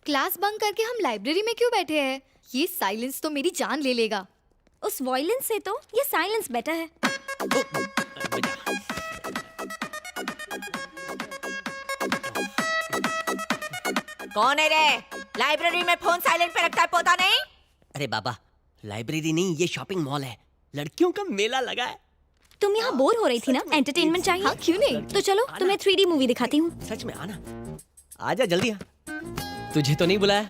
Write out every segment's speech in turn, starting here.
Class bunk करके हम library में क्यों बैठे हैं? ये साइलेंस तो मेरी जान ले लेगा। उस वायलेंस से तो ये साइलेंस बेटर है। कौन है रे? लाइब्रेरी में फोन साइलेंट पे रखता है, पोता नहीं? अरे बाबा, लाइब्रेरी नहीं, ये शॉपिंग मॉल है, लड़कियों का मेला लगा है। तुम यहाँ बोर हो रही थी ना, एंटरटेनमेंट चाहिए। हाँ, क्यों नहीं? तो चलो तुम्हें 3D मूवी दिखाती हूँ। सच में आना, आजा जल्दी आ। तुझे तो नहीं बुलाया।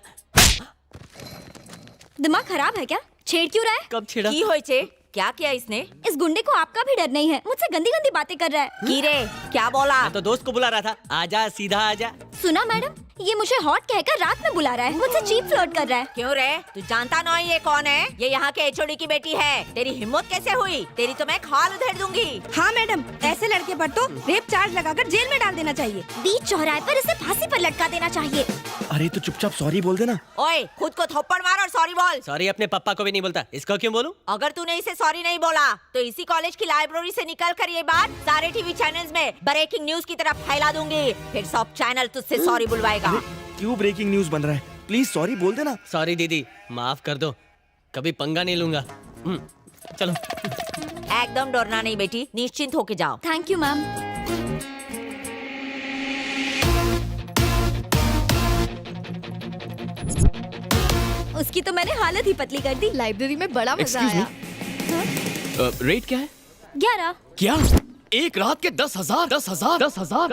दिमाग खराब है क्या? छेड़ क्यों रहा है? कब छेड़ा? की होय छे? क्या किया इसने? इस गुंडे को आपका भी डर नहीं है, मुझसे गंदी गंदी बातें कर रहा है। की रे, क्या बोला? मैं तो दोस्त को बुला रहा था। आजा, सीधा आजा। सुना मैडम, ये मुझे हॉट कहकर रात में बुला रहा है, मुझसे चीप फ्लर्ट कर रहा है। क्यों रे? तू जानता नहीं ये कौन है? ये यहाँ के एचओडी की बेटी है। तेरी हिम्मत कैसे हुई? तेरी तो मैं खाल उधेड़ दूंगी। हाँ मैडम, ऐसे लड़के पर तो रेप चार्ज लगाकर जेल में डाल देना चाहिए। बीच चौराहे पर इसे फांसी पर लटका देना चाहिए। अरे तो चुपचाप सॉरी बोल देना। ओए, खुद को थप्पड़ मार और सॉरी बोल। सॉरी अपने पापा को भी नहीं बोलता, इसको क्यों बोलूं? अगर तूने इसे सॉरी नहीं बोला तो इसी कॉलेज की लाइब्रेरी से निकल कर ये बात सारे टीवी चैनल्स में ब्रेकिंग न्यूज की तरफ फैला दूंगी। फिर सब चैनल तुझसे सॉरी बुलवाएगा। क्यों ब्रेकिंग न्यूज बन रहा है? प्लीज सॉरी बोल देना। सॉरी दीदी, माफ कर दो, कभी पंगा नहीं लूंगा। चलो। एकदम डरना नहीं बेटी, निश्चिंत होके जाओ। Thank you ma'am. उसकी तो मैंने हालत ही पतली कर दी। लाइब्रेरी में बड़ा मजा Excuse आया। रेट क्या है? 11। क्या? एक रात के 10,000? 10,000?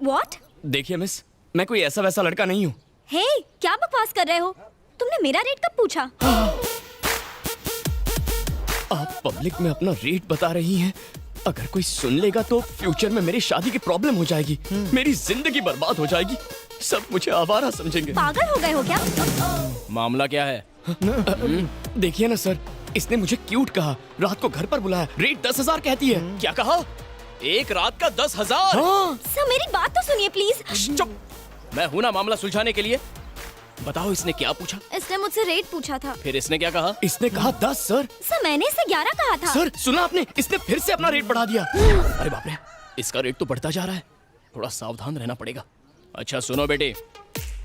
What? देखिए मिस, मैं कोई ऐसा वैसा लड़का नहीं हूँ। हे, क्या बकवास कर रहे हो? तुमने मेरा रेट कब पूछा? आप पब्लिक में अपना रेट बता रही हैं। अगर कोई सुन लेगा तो फ्यूचर में मेरी शादी की प्रॉब्लम हो जाएगी, मेरी जिंदगी बर्बाद हो जाएगी, सब मुझे आवारा समझेंगे। पागल हो गए हो क्या? मामला क्या है? देखिए ना सर, इसने मुझे क्यूट कहा, रात को घर पर बुलाया, रेट 10,000 कहती है। क्या कहा? एक रात का 10,000? हाँ। सर मेरी बात तो सुनिए प्लीज। चुप, मैं हूं ना मामला सुलझाने के लिए। बताओ इसने क्या पूछा? इसने मुझसे रेट पूछा था। फिर इसने क्या कहा? इसने कहा 10 सर। सर मैंने इसे 11 कहा था। सर सुना आपने, इसने फिर से अपना रेट बढ़ा दिया। अरे बाप रे, इसका रेट तो बढ़ता जा रहा है, थोड़ा सावधान रहना पड़ेगा। अच्छा सुनो बेटी,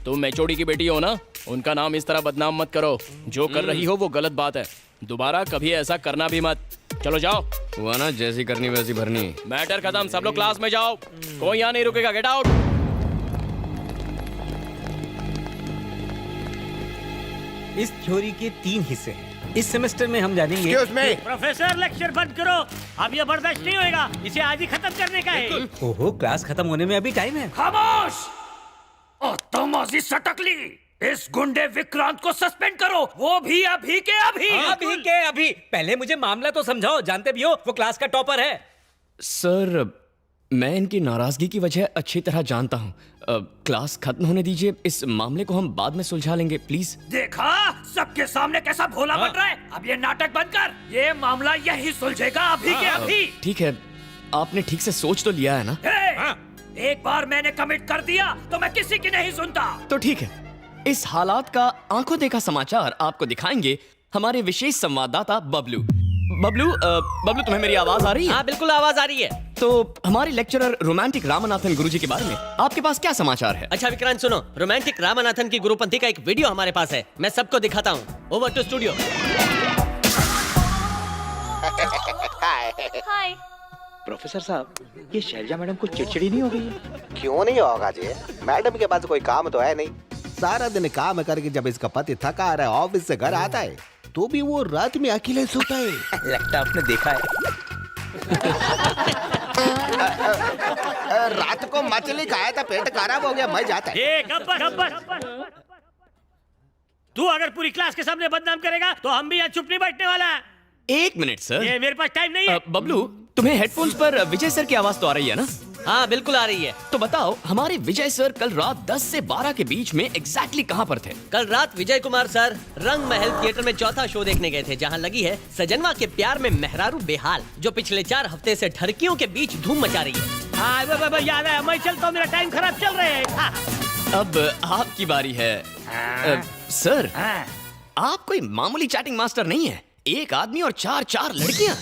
तुम एचओडी की बेटी हो ना, उनका नाम इस तरह बदनाम मत करो। जो कर रही हो वो गलत बात है, दोबारा कभी ऐसा करना भी मत। चलो जाओ। हुआ ना, जैसी करनी वैसी भरनी। मैटर खत्म, सब लोग क्लास में जाओ, कोई यहाँ नहीं रुकेगा, गेट आउट। इस थ्योरी के 3 हिस्से हैं। इस सेमेस्टर में हम जानेंगे। प्रोफेसर लेक्चर बंद करो, अब ये बर्दाश्त नहीं होएगा, इसे आज ही खत्म करने का है। ओहो, क्लास खत्म होने में अभी टाइम है। खामोश! तुम सटकली, इस गुंडे विक्रांत को सस्पेंड करो, वो भी अभी के अभी। अभी के अभी? पहले मुझे मामला तो समझाओ, जानते भी हो वो क्लास का टॉपर है। सर मैं इनकी नाराजगी की वजह अच्छी तरह जानता हूँ। क्लास खत्म होने दीजिए, इस मामले को हम बाद में सुलझा लेंगे प्लीज। देखा सबके सामने कैसा भोला बन रहा है। अब ये नाटक बंद कर, ये मामला यही सुलझेगा अभी के अभी। ठीक है, आपने ठीक से सोच तो लिया है ना? एक बार मैंने कमिट कर दिया तो मैं किसी की नहीं सुनता। तो ठीक है, इस हालात का आंखों देखा समाचार आपको दिखाएंगे हमारे विशेष संवाददाता बबलू। बबलू तुम्हें मेरी आवाज आ रही है? हाँ बिल्कुल आवाज आ रही है। तो हमारे लेक्चरर रोमांटिक रामनाथन गुरुजी के बारे में आपके पास क्या समाचार है? अच्छा विक्रांत सुनो, रोमांटिक रामनाथन की गुरुपंथी का एक वीडियो हमारे पास है, मैं सबको दिखाता हूँ। Over to studio. Hi. Professor साहब, ये शैलजा मैडम को चिड़चिड़ी नहीं हो गई है? क्यों नहीं होगा जी, मैडम के पास कोई काम तो है नहीं। सारा दिन काम करके जब इसका पति थका आ रहा है, ऑफिस से घर आता है, तो भी वो रात में अकेले सोता है। लगता आपने देखा है। रात को मछली खाया था, पेट खराब हो गया, मैं जाता है। गब्बर, तू अगर पूरी क्लास के सामने बदनाम करेगा तो हम भी यहाँ चुप नहीं बैठने वाला। एक मिनट सर, ये मेरे पास टाइम नहीं है। बबलू तुम्हें हेडफोन्स पर विजय सर की आवाज तो आ रही है ना? हाँ बिल्कुल आ रही है। तो बताओ, हमारे विजय सर कल रात 10 से 12 के बीच में एग्जैक्टली कहाँ पर थे? कल रात विजय कुमार सर रंग महल थिएटर में चौथा शो देखने गए थे, जहाँ लगी है सजनवा के प्यार में मेहरारू बेहाल, जो पिछले 4 हफ्ते से ठरकियों के बीच धूम मचा रही है। हाँ याद है, मैं चलता हूँ, मेरा टाइम खराब चल रहा है। अब आपकी बारी है। सर आप कोई मामूली चैटिंग मास्टर नहीं है, एक आदमी और 4 लड़कियां,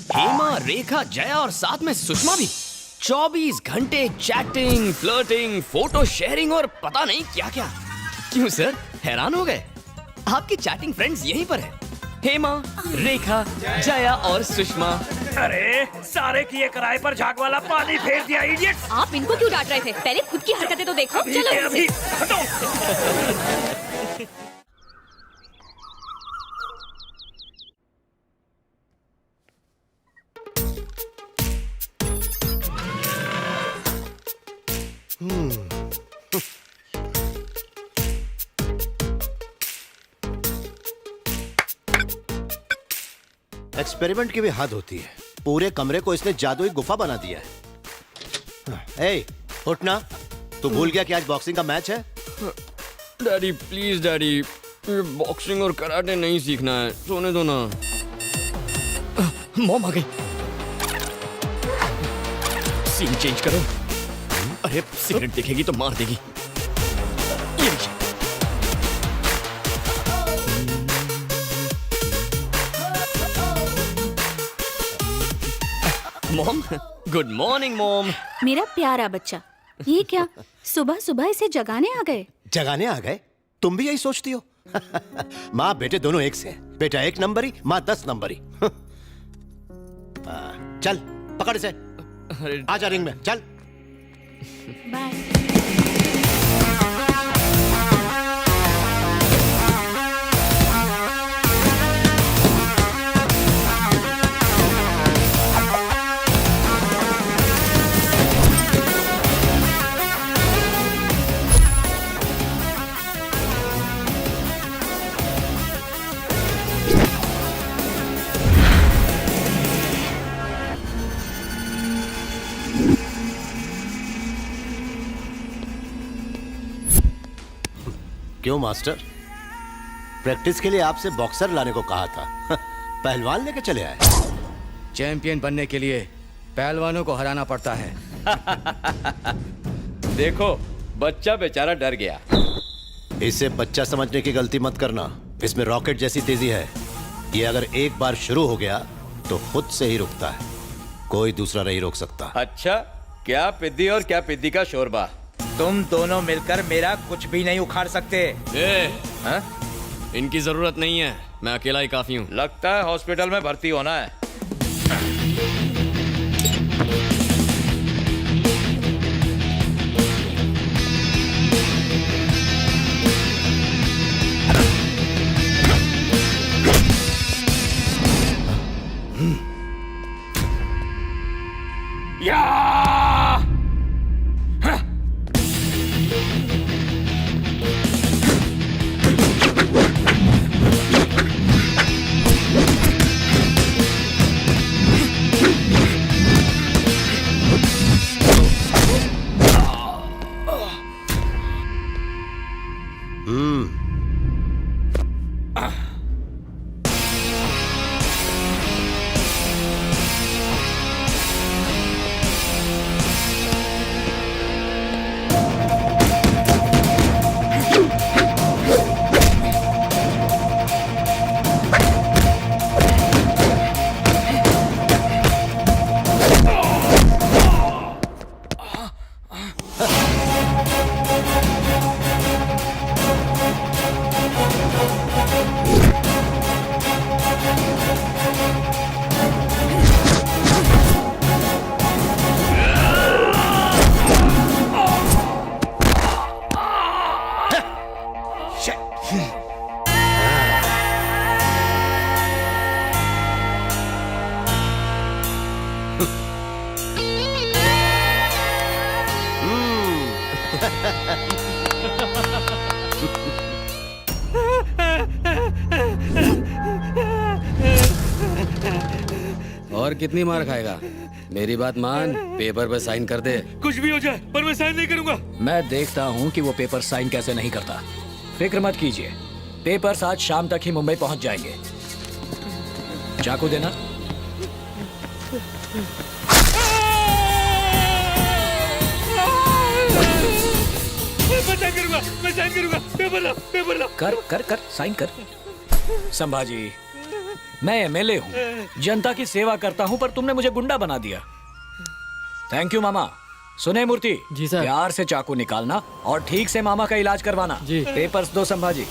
हेमा, रेखा, जया और साथ में सुषमा भी। 24 घंटे चैटिंग, फ्लर्टिंग, फोटो शेयरिंग और पता नहीं क्या क्या। क्यों सर, हैरान हो गए? आपकी चैटिंग फ्रेंड्स यहीं पर है। हेमा, रेखा, जया और सुषमा। अरे सारे किए किराए पर झाग वाला पानी फेर दिया इडियट। आप इनको क्यों डांट रहे थे? पहले खुद की हरकतें तो देखो। चलो अभी हटो। एक्सपेरिमेंट की भी हद होती है। पूरे कमरे को इसने जादुई गुफा बना दिया है। ए, उठना। तू भूल गया कि आज बॉक्सिंग का मैच है? डैडी प्लीज डैडी, ये बॉक्सिंग और कराटे नहीं सीखना है, सोने दो ना। मॉम आ गई। सीन चेंज करो। अरे सिगरेट दिखेगी तो मार देगी। ये लीजिए। Mom, good morning mom. मेरा प्यारा बच्चा, ये क्या सुबह सुबह इसे जगाने आ गए? जगाने आ गए? तुम भी यही सोचती हो? माँ बेटे दोनों एक से हैं। बेटा 1 नंबरी, माँ 10 नंबरी। चल पकड़ इसे, आजा रिंग में, चल। बाय। क्यों मास्टर, प्रैक्टिस के लिए आपसे बॉक्सर लाने को कहा था, पहलवान लेके चले आए। चैंपियन बनने के लिए पहलवानों को हराना पड़ता है। देखो बच्चा बेचारा डर गया। इसे बच्चा समझने की गलती मत करना। इसमें रॉकेट जैसी तेजी है। ये अगर एक बार शुरू हो गया तो खुद से ही रुकता है, कोई दूसरा नहीं रोक सकता। अच्छा, क्या पिद्दी और क्या पिद्दी का शोरबा। तुम दोनों मिलकर मेरा कुछ भी नहीं उखाड़ सकते। इनकी जरूरत नहीं है, मैं अकेला ही काफी हूँ। लगता है हॉस्पिटल में भर्ती होना है। और कितनी मार खाएगा? मेरी बात मान, पेपर पे साइन कर दे। कुछ भी हो जाए पर मैं साइन नहीं करूंगा। मैं देखता हूँ कि वो पेपर साइन कैसे नहीं करता। फिक्र मत कीजिए, पेपर्स आज शाम तक ही मुंबई पहुंच जाएंगे। चाकू देना। मैं साइन करूंगा। पेपर ला। कर साइन कर। संभाजी, मैं एमएलए हूँ, जनता की सेवा करता हूँ, पर तुमने मुझे गुंडा बना दिया। थैंक यू मामा, सुने मूर्ति जी सर। प्यार से चाकू निकालना और ठीक से मामा का इलाज करवाना। जी। पेपर्स दो संभाजी।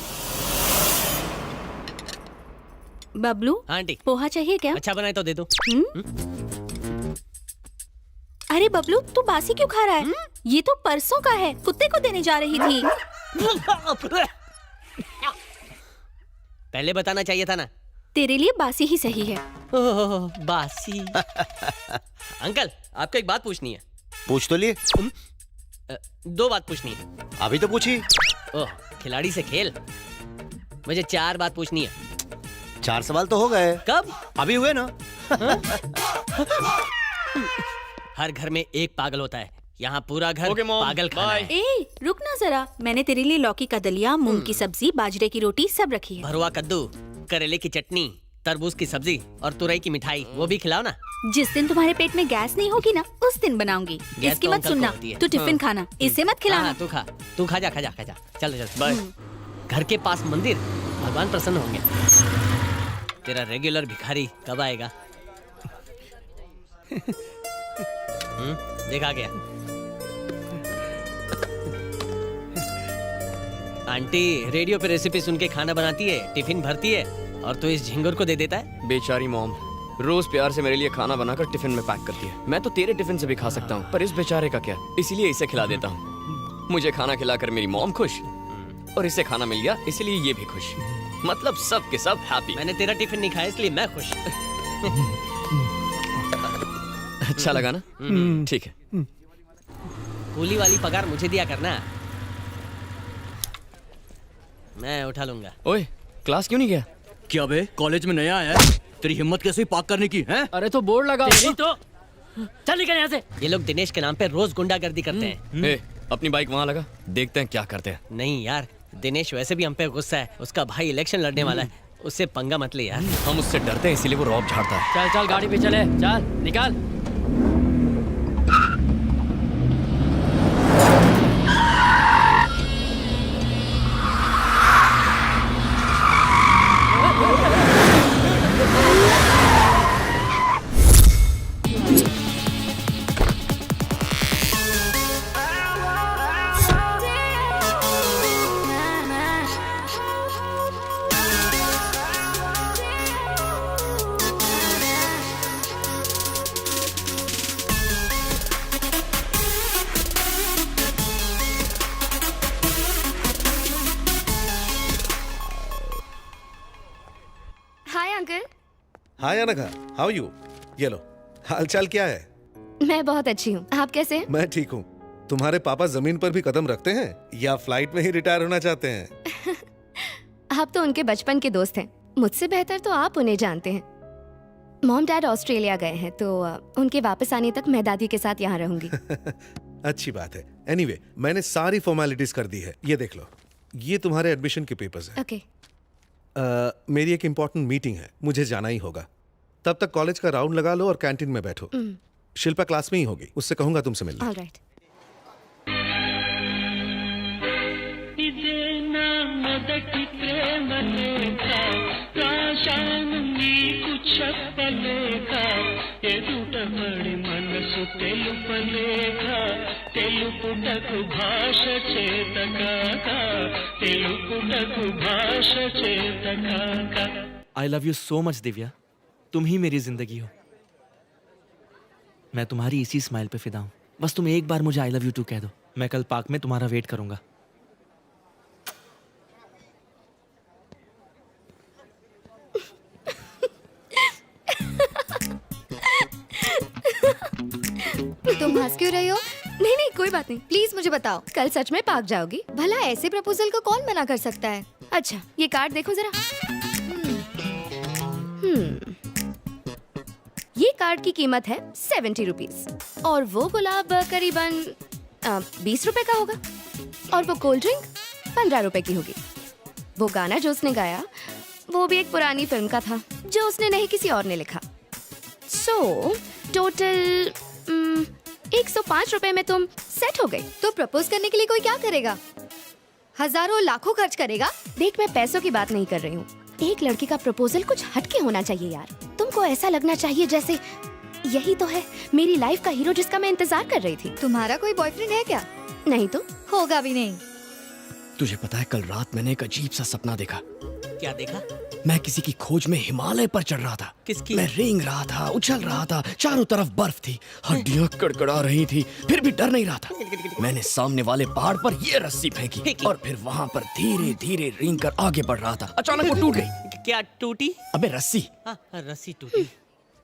बबलू हाँ आंटी, पोहा चाहिए क्या? अच्छा बनाए तो दे दो। अरे बबलू तू बासी क्यों खा रहा है? ये तो परसों का है, कुत्ते को देने जा रही थी। पहले बताना चाहिए था ना। तेरे लिए बासी ही सही है। ओह, बासी। अंकल, आपको एक बात पूछनी है। पूछ तो लिए। दो बात पूछनी है। अभी तो पूछी। ओह, खिलाड़ी से खेल। मुझे 4 बात पूछनी है। 4 सवाल तो हो गए। कब? अभी हुए ना। हर घर में एक पागल होता है, यहाँ पूरा घर Okay, Mom. पागल खाना Bye. है। ए रुक ना जरा, मैंने तेरे लिए लौकी का दलिया, मूंग की सब्जी, बाजरे की रोटी सब रखी है। भरुआ कद्दू, करेले की चटनी, तरबूज की सब्जी और तुरई की मिठाई, वो भी खिलाओ ना। जिस दिन तुम्हारे पेट में गैस नहीं होगी ना, उस दिन बनाऊंगी। गैस इसकी तो मत अंकल को सुनना, होती है। तू टिफिन खाना, इसे मत खिलाना। हाँ, तू खा जा। चल बाय। घर के पास मंदिर, भगवान प्रसन्न होंगे। तेरा रेगुलर भिखारी कब आएगा? देखा गया। आंटी रेडियो पे रेसिपी सुन के खाना बनाती है, टिफिन भरती है, और तू इस झिंगुर को दे देता है। बेचारी मॉम रोज प्यार से मेरे लिए खाना बनाकर टिफिन में पैक करती है। मैं तो तेरे टिफिन से भी खा सकता हूँ, पर इस बेचारे का क्या, इसीलिए इसे खिला देता हूँ। मुझे खाना खिलाकर मेरी मॉम खुश, और इसे खाना मिल गया इसलिए ये भी खुश। मतलब सब के सब हैप्पी। मैंने तेरा टिफिन नहीं खाया इसलिए मैं खुश। अच्छा लगा ना? ठीक है। कूली वाली पगार मुझे दिया करना, मैं उठा लूंगा। ओए क्लास क्यों नहीं गया? क्या बे, कॉलेज में नया आया है? तेरी हिम्मत कैसे पार्क करने की है? अरे तो बोर्ड लगा। तो चल निकल यहाँ से। ये लोग दिनेश के नाम पे रोज गुंडागर्दी करते हैं। ए, अपनी बाइक वहाँ लगा, देखते हैं क्या करते हैं। नहीं यार, दिनेश वैसे भी हम पे गुस्सा है। उसका भाई इलेक्शन लड़ने वाला है, उससे पंगा मत ले यार। हम उससे डरते हैं इसीलिए वो रौब झाड़ता है। चल चल गाड़ी पे चले, चल निकाल। Hi uncle. Hi Anagha, how you? ये लो, हालचाल क्या है? मैं बहुत अच्छी हूँ, आप कैसे हैं? मैं ठीक हूँ। तुम्हारे पापा जमीन पर भी कदम रखते हैं या फ्लाइट में ही रिटायर होना चाहते हैं? आप तो उनके बचपन के दोस्त हैं, मुझसे बेहतर तो आप उन्हें जानते हैं। मॉम डैड ऑस्ट्रेलिया गए हैं, तो उनके वापस आने तक मैं दादी के साथ यहाँ रहूंगी। अच्छी बात है। एनीवे, मैंने सारी फॉर्मेलिटीज कर दी है। ये देख लो, ये तुम्हारे एडमिशन के पेपर्स हैं। ओके। मेरी एक इम्पोर्टेंट मीटिंग है, मुझे जाना ही होगा। तब तक कॉलेज का राउंड लगा लो और कैंटीन में बैठो। शिल्पा क्लास में ही होगी, उससे कहूंगा तुमसे मिलना। Alright. I love you so much Divya, तुम ही मेरी जिंदगी हो। मैं तुम्हारी इसी स्माइल पे फिदा हूँ। बस तुम एक बार मुझे आई लव यू टू कह दो, मैं कल पार्क में तुम्हारा वेट करूंगा। तुम हंस क्यों रही हो? नहीं नहीं कोई बात नहीं, प्लीज मुझे बताओ, कल सच में पार्क जाओगी? भला ऐसे प्रपोजल को कौन मना कर सकता है? अच्छा ये कार्ड देखो जरा। ये कार्ड की कीमत है 70 रुपीज और वो गुलाब करीबन 20 रुपए का होगा और वो कोल्ड ड्रिंक 15 रुपए की होगी। वो गाना जो उसने गाया वो भी एक पुरानी फिल्म का था जो उसने नहीं किसी और ने लिखा। सो टोटल 105 रुपए में तुम सेट हो गई। तो प्रपोज करने के लिए कोई क्या करेगा? हजारों लाखों खर्च करेगा? देख मैं पैसों की बात नहीं कर रही हूँ। एक लड़की का प्रपोजल कुछ हटके होना चाहिए यार। तुमको ऐसा लगना चाहिए जैसे यही तो है मेरी लाइफ का हीरो जिसका मैं इंतजार कर रही थी। तुम्हारा कोई बॉयफ्रेंड है क्या? नहीं तो होगा भी नहीं। तुझे पता है कल रात मैंने एक अजीब सा सपना देखा। क्या देखा? मैं किसी की खोज में हिमालय पर चढ़ रहा था। किसकी? मैं रेंग रहा था, उछल रहा था, चारों तरफ बर्फ थी, हड्डियां कड़कड़ा रही थी, फिर भी डर नहीं रहा था। मैंने सामने वाले पहाड़ पर ये रस्सी फेंकी और फिर वहाँ पर धीरे धीरे रेंग कर आगे बढ़ रहा था। अचानक वो टूट गई। क्या टूटी? अबे रस्सी। हाँ, रस्सी टूटी।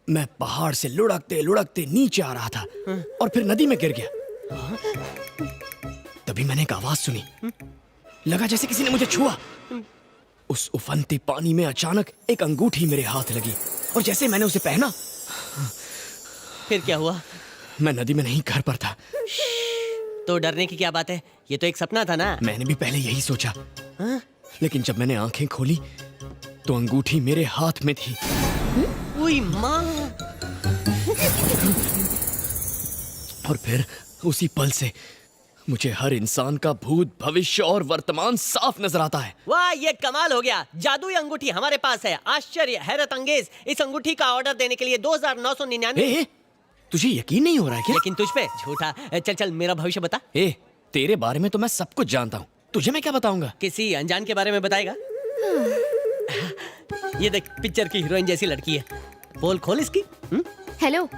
मैं पहाड़ से लुढ़कते लुढ़कते नीचे आ रहा था और फिर नदी में गिर गया। तभी मैंने एक आवाज सुनी, लगा जैसे किसी ने मुझे छुआ। उस उफनते पानी में अचानक एक अंगूठी मेरे हाथ लगी और जैसे मैंने उसे पहना, फिर क्या हुआ? मैं नदी में नहीं, घर पर था। तो डरने की क्या बात है, ये तो एक सपना था ना। मैंने भी पहले यही सोचा, लेकिन जब मैंने आंखें खोली तो अंगूठी मेरे हाथ में थी। ओए माँ! और फिर उसी पल से मुझे हर इंसान का भूत, भविष्य और वर्तमान साफ नजर आता है। वाह, ये कमाल हो गया। जादुई अंगूठी हमारे पास है। आश्चर्य, हैरत अंगेज। इस अंगूठी का ऑर्डर देने के लिए 2999। तुझे यकीन नहीं हो रहा है क्या? लेकिन तुझ पे झूठा। चल चल मेरा भविष्य बता। तेरे बारे में तो मैं सब कुछ जानता हूँ, तुझे मैं क्या बताऊंगा? किसी अनजान के बारे में बताएगा? ये देख, पिक्चर की हीरोइन जैसी लड़की है। पोल खोल इसकी। हेलो,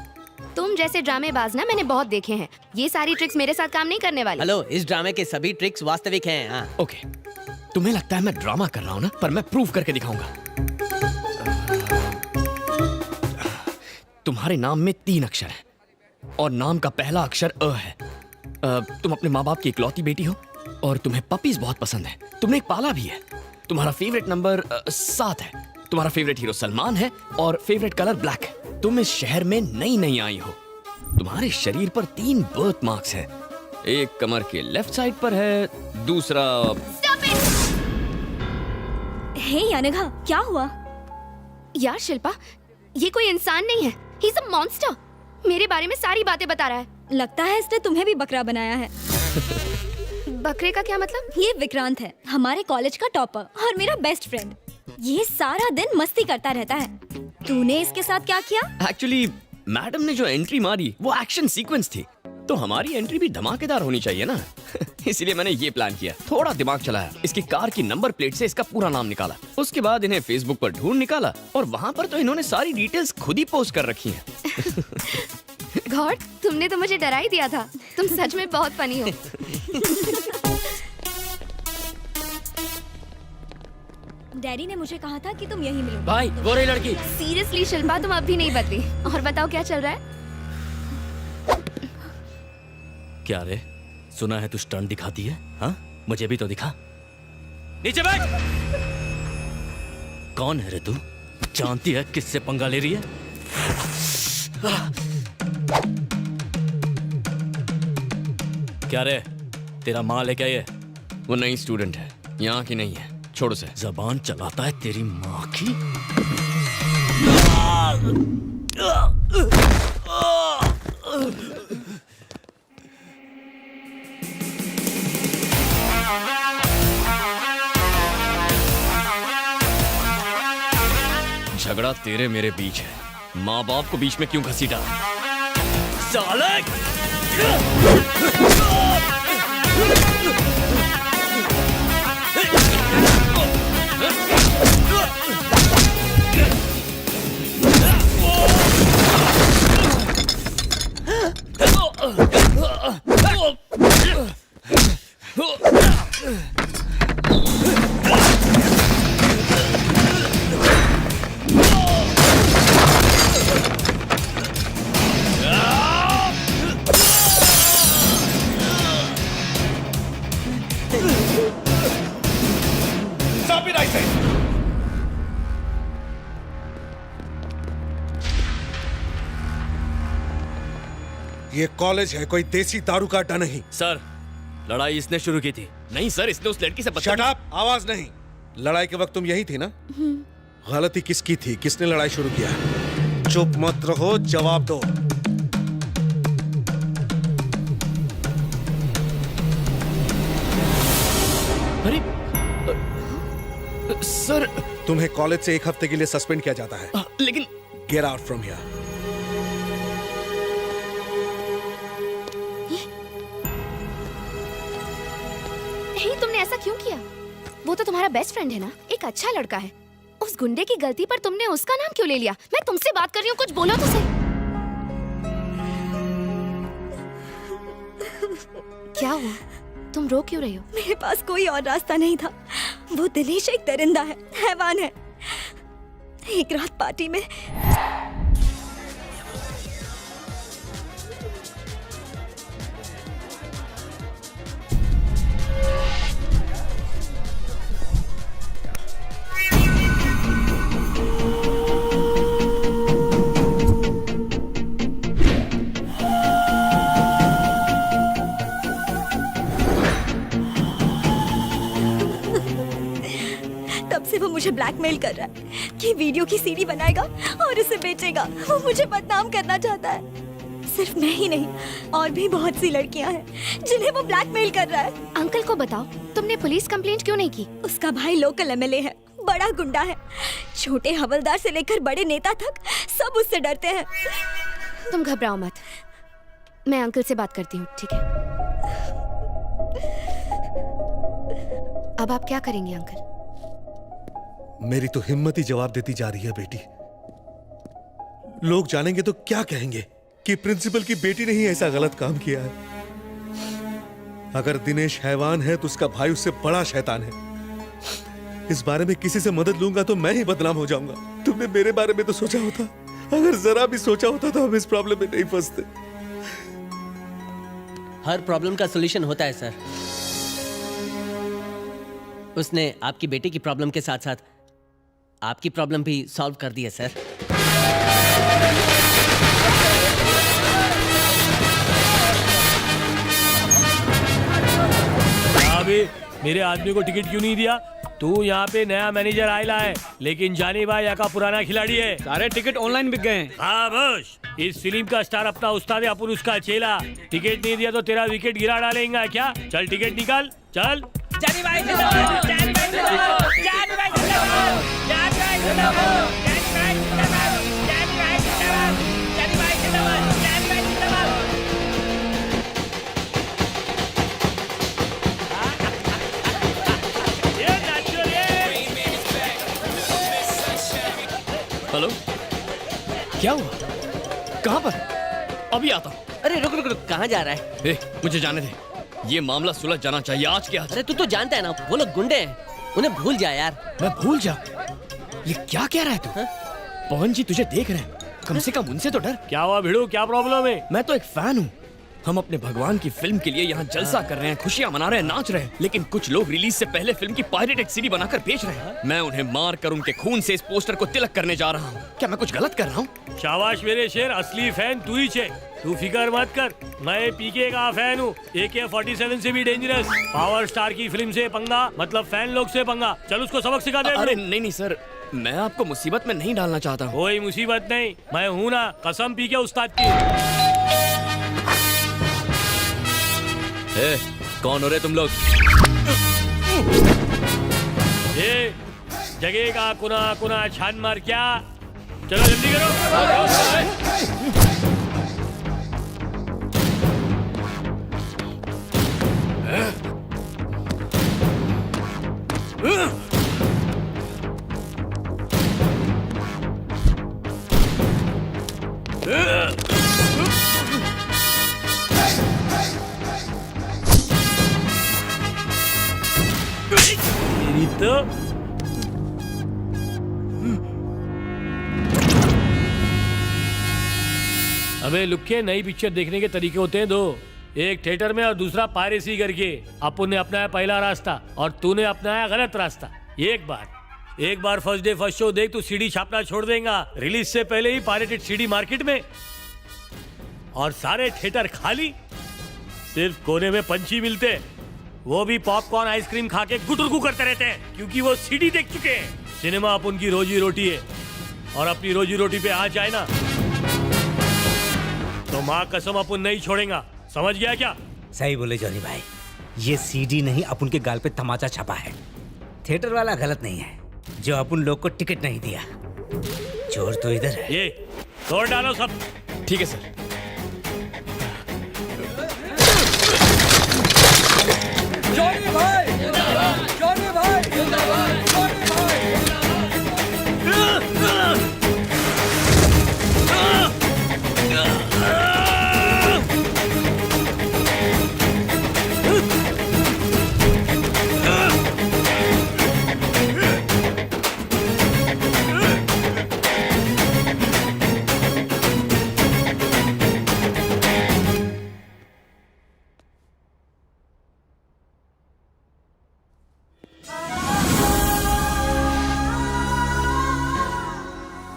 तुम जैसे ड्रामेबाज ना मैंने बहुत देखे हैं। ये सारी ट्रिक्स मेरे साथ काम नहीं करने वाली। हेलो, इस ड्रामे के सभी ट्रिक्स वास्तविक हैं। हाँ। ओके, तुम्हें लगता है मैं ड्रामा कर रहा हूँ ना, पर मैं प्रूव करके दिखाऊंगा। तुम्हारे नाम में 3 अक्षर हैं और नाम का पहला अक्षर अ है। तुम अपने माँ बाप की इकलौती बेटी हो और तुम्हें पपीज बहुत पसंद है। तुमने एक पाला भी है। तुम्हारा फेवरेट नंबर 7 है। तुम्हारा फेवरेट हीरो सलमान है और फेवरेट कलर ब्लैक है। तुम इस शहर में नई आई हो। तुम्हारे शरीर पर 3 बर्थ मार्क्स है। एक कमर के लेफ्ट साइड पर है, दूसरा। हे अनघा, क्या हुआ? यार शिल्पा, ये कोई इंसान नहीं है। He is a monster. मेरे बारे में सारी बातें बता रहा है। लगता है इसने तुम्हें भी बकरा बनाया है। बकरे का क्या मतलब? ये विक्रांत है, हमारे कॉलेज का टॉपर और मेरा बेस्ट फ्रेंड। ये सारा दिन मस्ती करता रहता है। तूने इसके साथ क्या किया? एक्चुअली मैडम ने जो एंट्री मारी वो एक्शन सीक्वेंस थी, तो हमारी एंट्री भी धमाकेदार होनी चाहिए ना। इसीलिए मैंने ये प्लान किया, थोड़ा दिमाग चलाया, इसकी कार की नंबर प्लेट से इसका पूरा नाम निकाला। उसके बाद इन्हें फेसबुक पर ढूंढ निकाला और वहाँ पर तो इन्होंने सारी डिटेल्स खुद ही पोस्ट कर रखी हैं। गॉड, तुमने तो मुझे डरा ही दिया था। तुम सच में बहुत फनी हो। डैडी ने मुझे कहा था कि तुम यहीं मिलो। भाई, वो रही लड़की। सीरियसली शिल्पा, तुम अब भी नहीं बदली। और बताओ क्या चल रहा है? क्या रे, सुना है तू स्टंट दिखाती है? हाँ, मुझे भी तो दिखा। नीचे बैठ। कौन है रे तू? जानती है किससे पंगा ले रही है? क्या रे, तेरा माल है क्या ये? वो नई स्टूडेंट है, यहाँ की नहीं है, छोड़ उसे। जबान चलाता है तेरी माँ की। झगड़ा तेरे मेरे बीच है, माँ बाप को बीच में क्यों घसीटा? साले! ये कॉलेज है, कोई देसी दारू का अड्डा नहीं। सर, लड़ाई इसने शुरू की थी। नहीं सर, इसने उस लड़की से शट अप, आवाज नहीं। लड़ाई के वक्त तुम यही थी ना? गलती किसकी थी? किसने लड़ाई शुरू किया? चुप मत रहो, जवाब दो। अरे सर, तुम्हें कॉलेज से 1 हफ्ते के लिए सस्पेंड किया जाता है। लेकिन गेट आउट फ्रॉम हियर। वो तो तुम्हारा बेस्ट फ्रेंड है ना, एक अच्छा लड़का है। उस गुंडे की गलती पर तुमने उसका नाम क्यों ले लिया? मैं तुमसे बात कर रही हूँ, कुछ बोलो तो सही। क्या हुआ? तुम रो क्यों रही हो? मेरे पास कोई और रास्ता नहीं था। वो दिनेश एक दरिंदा है, हैवान है। एक रात पार्टी में तब से वो मुझे ब्लैकमेल कर रहा है कि वीडियो की सीडी बनाएगा और उसे बेचेगा। वो मुझे बदनाम करना चाहता है। सिर्फ मैं ही नहीं, और भी बहुत सी लड़कियां हैं जिन्हें वो ब्लैकमेल कर रहा है। अंकल को बताओ, तुमने पुलिस कंप्लेंट क्यों नहीं की? उसका भाई लोकल एमएलए है, बड़ा गुंडा है। छोटे हवलदार से लेकर बड़े नेता तक सब उससे डरते हैं। तुम घबराओ मत, मैं अंकल से बात करती हूँ, ठीक है? अब आप क्या करेंगे अंकल? मेरी तो हिम्मत ही जवाब देती जा रही है बेटी। लोग जानेंगे तो क्या कहेंगे कि प्रिंसिपल की बेटी ने ही ऐसा गलत काम किया है। अगर दिनेश हैवान है तो उसका भाई उससे बड़ा शैतान है। इस बारे में किसी से मदद लूंगा तो मैं ही बदनाम हो जाऊंगा। तुमने मेरे बारे में तो सोचा होता, अगर जरा भी सोचा होता तो हम इस प्रॉब्लम में नहीं फंसते। हर प्रॉब्लम का सॉल्यूशन होता है सर। उसने आपकी बेटी की प्रॉब्लम के साथ साथ आपकी प्रॉब्लम भी सॉल्व कर दी है सर। अभी मेरे आदमी को टिकट क्यों नहीं दिया? तू यहाँ पे नया मैनेजर आयला है, लेकिन जानी भाई यहाँ का पुराना खिलाड़ी है। सारे टिकट ऑनलाइन बिक गए। हाँ बस, इस फिल्म का स्टार अपना उस्ताद है, अपन उसका चेला। टिकट नहीं दिया तो तेरा विकेट गिरा डालेगा क्या? चल टिकट निकाल, चल। जानी भाई जिंदाबाद, जानी भाई जिंदाबाद, जानी भाई जिंदाबाद, जानी भाई जिंदाबाद, जानी भाई जिंदाबाद, जानी भाई जिंदाबाद, जानी भाई जिंदाबाद, जानी भाई जिंदाबाद। हेलो, क्या हुआ? कहाँ पर? अभी आता हूँ। अरे रुक रुक रुक, कहाँ जा रहा है? ए, मुझे जाने दे। ये मामला सुलझ जाना चाहिए आज के आज। अरे तू तो जानता है ना, वो लोग गुंडे हैं, उन्हें भूल जा यार। मैं भूल जा? ये क्या कह रहा है तू? पवन जी तुझे देख रहे हैं, कम से कम उनसे तो डर। क्या हुआ भिड़ू, क्या प्रॉब्लम है? मैं तो एक फैन हूँ। हम अपने भगवान की फिल्म के लिए यहाँ जलसा कर रहे हैं, खुशियाँ मना रहे हैं, नाच रहे हैं, लेकिन कुछ लोग रिलीज से पहले फिल्म की पायरेटेड सीडी बनाकर बेच रहे हैं। मैं उन्हें मार कर उनके खून से इस पोस्टर को तिलक करने जा रहा हूँ। क्या मैं कुछ गलत कर रहा हूँ? शाबाश मेरे शेर, असली फैन तू ही छे। तू फिकर मत कर, मैं पीके का फैन हूँ। AK-47 से भी डेंजरस। पावर स्टार की फिल्म से पंगा मतलब फैन लोग से पंगा। चल उसको सबक सिखा दे। अरे नहीं नहीं सर, मैं आपको मुसीबत में नहीं डालना चाहता हूँ। कोई मुसीबत नहीं, मैं हूँ ना, कसम पीके उस्ताद की। ए, कौन हो रहे तुम लोग? ये जगह का कुना कुना छान मार क्या? चलो जल्दी करो। मेरी तो हमें लुक्के नई पिक्चर देखने के तरीके होते हैं दो। एक थिएटर में और दूसरा पायरेसी करके। अपन ने अपनाया पहला रास्ता और तूने अपनाया गलत रास्ता। एक बार फर्स्ट डे फर्स्ट शो देख, तू सीडी छापना छोड़ देगा। रिलीज से पहले ही पायरेटेड सीडी मार्केट में और सारे थिएटर खाली। सिर्फ कोने में पंछी मिलते, वो भी पॉपकॉर्न आइसक्रीम खा के गुटुरगु करते रहते हैं, क्योंकि वो सीडी देख चुके हैं। सिनेमा अपन की रोजी रोटी है, और अपनी रोजी रोटी पे आ जाए ना तो माँ कसम अपन नहीं छोड़ेगा। समझ गया क्या? सही बोले जॉनी भाई, ये सीडी नहीं अपन के गाल पे तमाचा छपा है। थिएटर वाला गलत नहीं है जो अपन लोग को टिकट नहीं दिया। चोर तो इधर है। ये तोड़ डालो सब। ठीक है सर। जॉनी भाई, जॉनी भाई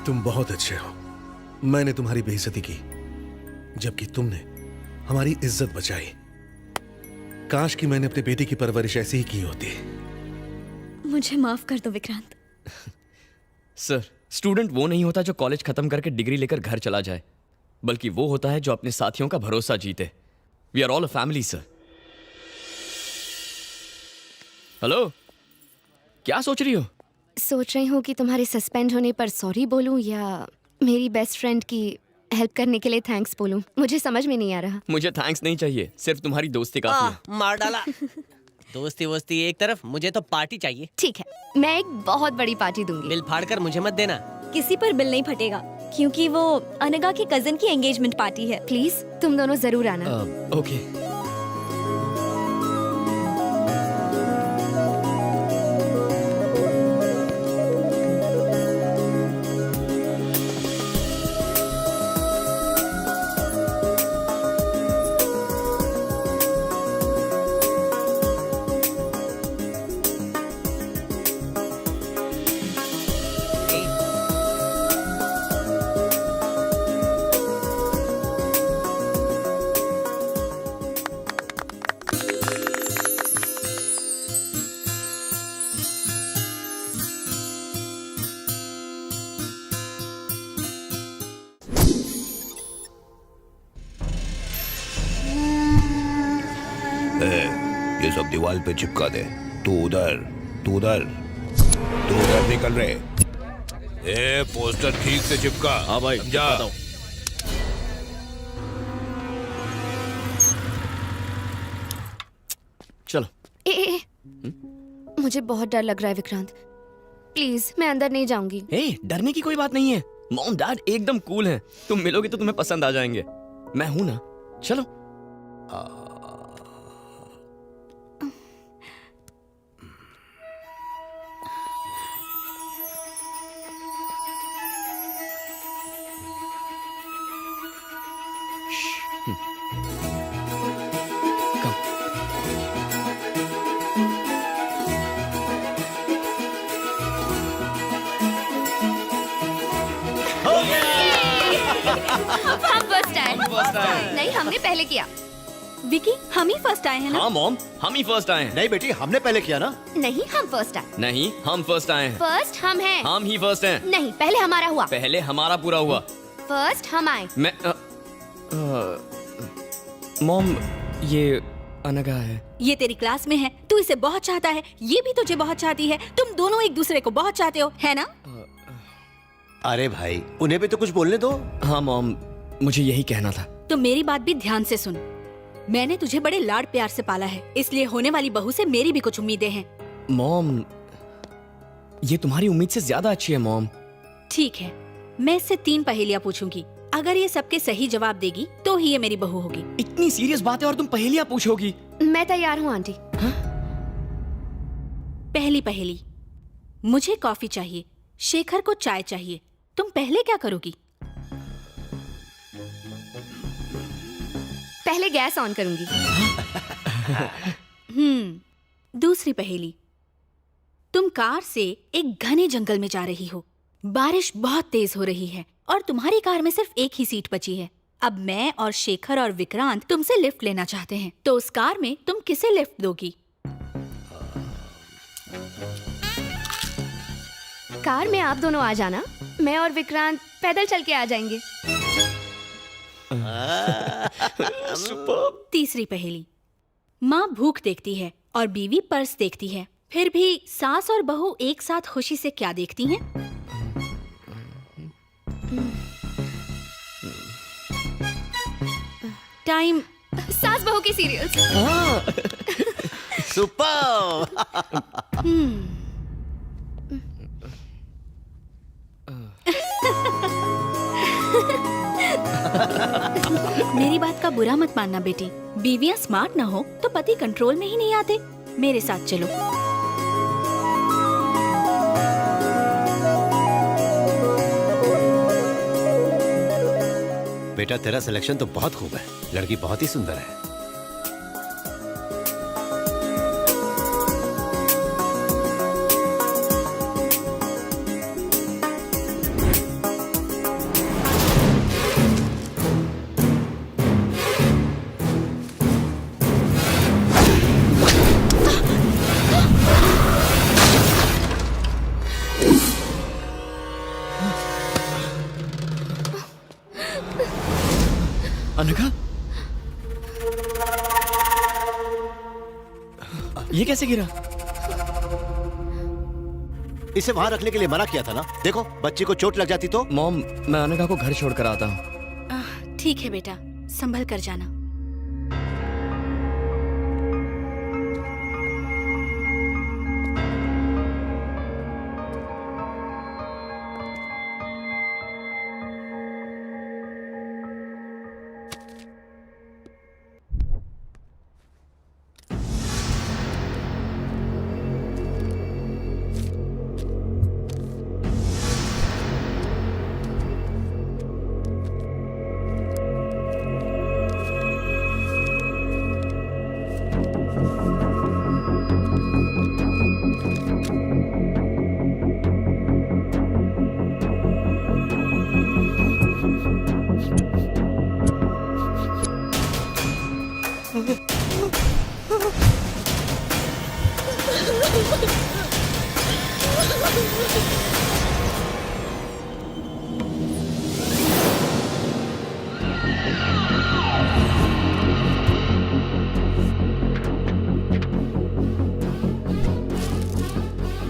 तुम बहुत अच्छे हो। मैंने तुम्हारी बेइज्जती की, जबकि तुमने हमारी इज्जत बचाई। काश कि मैंने अपने बेटे की परवरिश ऐसी ही की होती। मुझे माफ कर दो विक्रांत। सर, स्टूडेंट वो नहीं होता जो कॉलेज खत्म करके डिग्री लेकर घर चला जाए, बल्कि वो होता है जो अपने साथियों का भरोसा जीते। We are all a family sir. Hello, क्या सोच रही हो? सोच रही हूँ कि तुम्हारे सस्पेंड होने पर सॉरी बोलूं या मेरी बेस्ट फ्रेंड की हेल्प करने के लिए थैंक्स बोलूं। मुझे समझ में नहीं आ रहा। मुझे थैंक्स नहीं चाहिए, सिर्फ तुम्हारी दोस्ती काफी है। मार डाला। दोस्ती वोस्ती एक तरफ, मुझे तो पार्टी चाहिए। ठीक है, मैं एक बहुत बड़ी पार्टी दूंगी। बिल फाड़ कर मुझे मत देना। किसी पर बिल नहीं फटेगा, क्योंकि वो अनगा की कजन की एंगेजमेंट पार्टी है। प्लीज तुम दोनों जरूर आना। ओके। ये सब दीवार पे चिपका दे। तू उधर निकल रहे। ए, पोस्टर ठीक से चिपका। हाँ भाई, जा। चलो। ए, मुझे बहुत डर लग रहा है विक्रांत। प्लीज मैं अंदर नहीं जाऊंगी। डरने की कोई बात नहीं है। मॉम डैड एकदम कूल हैं। तुम मिलोगे तो तुम्हें पसंद आ जाएंगे। मैं हूं ना, चलो। हम फर्स्ट आए। नहीं, हमने पहले किया। विकी, हम ही फर्स्ट आए हैं ना? हाँ मॉम, हम ही फर्स्ट आए हैं। नहीं बेटी, हमने पहले किया ना। नहीं, हम फर्स्ट आए। नहीं, हम फर्स्ट आए हैं। फर्स्ट हम हैं। हम ही फर्स्ट हैं। नहीं, पहले हमारा हुआ। पहले हमारा पूरा हुआ। फर्स्ट हम आए। मैं मॉम, ये अनगा है। ये तेरी क्लास में है, तू इसे बहुत चाहता है, ये भी तुझे बहुत चाहती है। तुम दोनों एक दूसरे को बहुत चाहते हो, है ना? अरे भाई, उन्हें भी तो कुछ बोलने दो। हाँ मॉम, मुझे यही कहना था। तो मेरी बात भी ध्यान से सुन। मैंने तुझे बड़े लाड प्यार से पाला है, इसलिए होने वाली बहू से मेरी भी कुछ उम्मीदें हैं। मॉम, ये तुम्हारी उम्मीद से ज्यादा अच्छी है मॉम। ठीक है, मैं इससे 3 पहेलियाँ पूछूंगी। अगर ये सबके सही जवाब देगी तो ही ये मेरी बहू होगी। इतनी सीरियस बात है और तुम पहेलियाँ पूछोगी? मैं तैयार हूँ आंटी। पहली पहेली, मुझे कॉफी चाहिए, शेखर को चाय चाहिए, तुम पहले क्या करोगी? पहले गैस ऑन करूंगी। दूसरी पहेली, तुम कार से एक घने जंगल में जा रही हो, बारिश बहुत तेज हो रही है और तुम्हारी कार में सिर्फ एक ही सीट बची है। अब मैं और शेखर और विक्रांत तुमसे लिफ्ट लेना चाहते हैं, तो उस कार में तुम किसे लिफ्ट दोगी? कार में आप दोनों आ जाना, मैं और विक्रांत पैदल चल के आ जाएंगे। तीसरी पहेली, माँ भूख देखती है और बीवी पर्स देखती है, फिर भी सास और बहू एक साथ खुशी से क्या देखती हैं? टाइम। सास बहू की सीरियल्स। सुपर। मेरी बात का बुरा मत मानना बेटी, बीवियां स्मार्ट ना हो तो पति कंट्रोल में ही नहीं आते। मेरे साथ चलो। बेटा, तेरा सिलेक्शन तो बहुत खूब है, लड़की बहुत ही सुंदर है। अनघा, ये कैसे गिरा? इसे वहां रखने के लिए मना किया था ना। देखो बच्ची को चोट लग जाती तो। मॉम, मैं अनघा को घर छोड़कर आता हूँ। ठीक है बेटा, संभल कर जाना।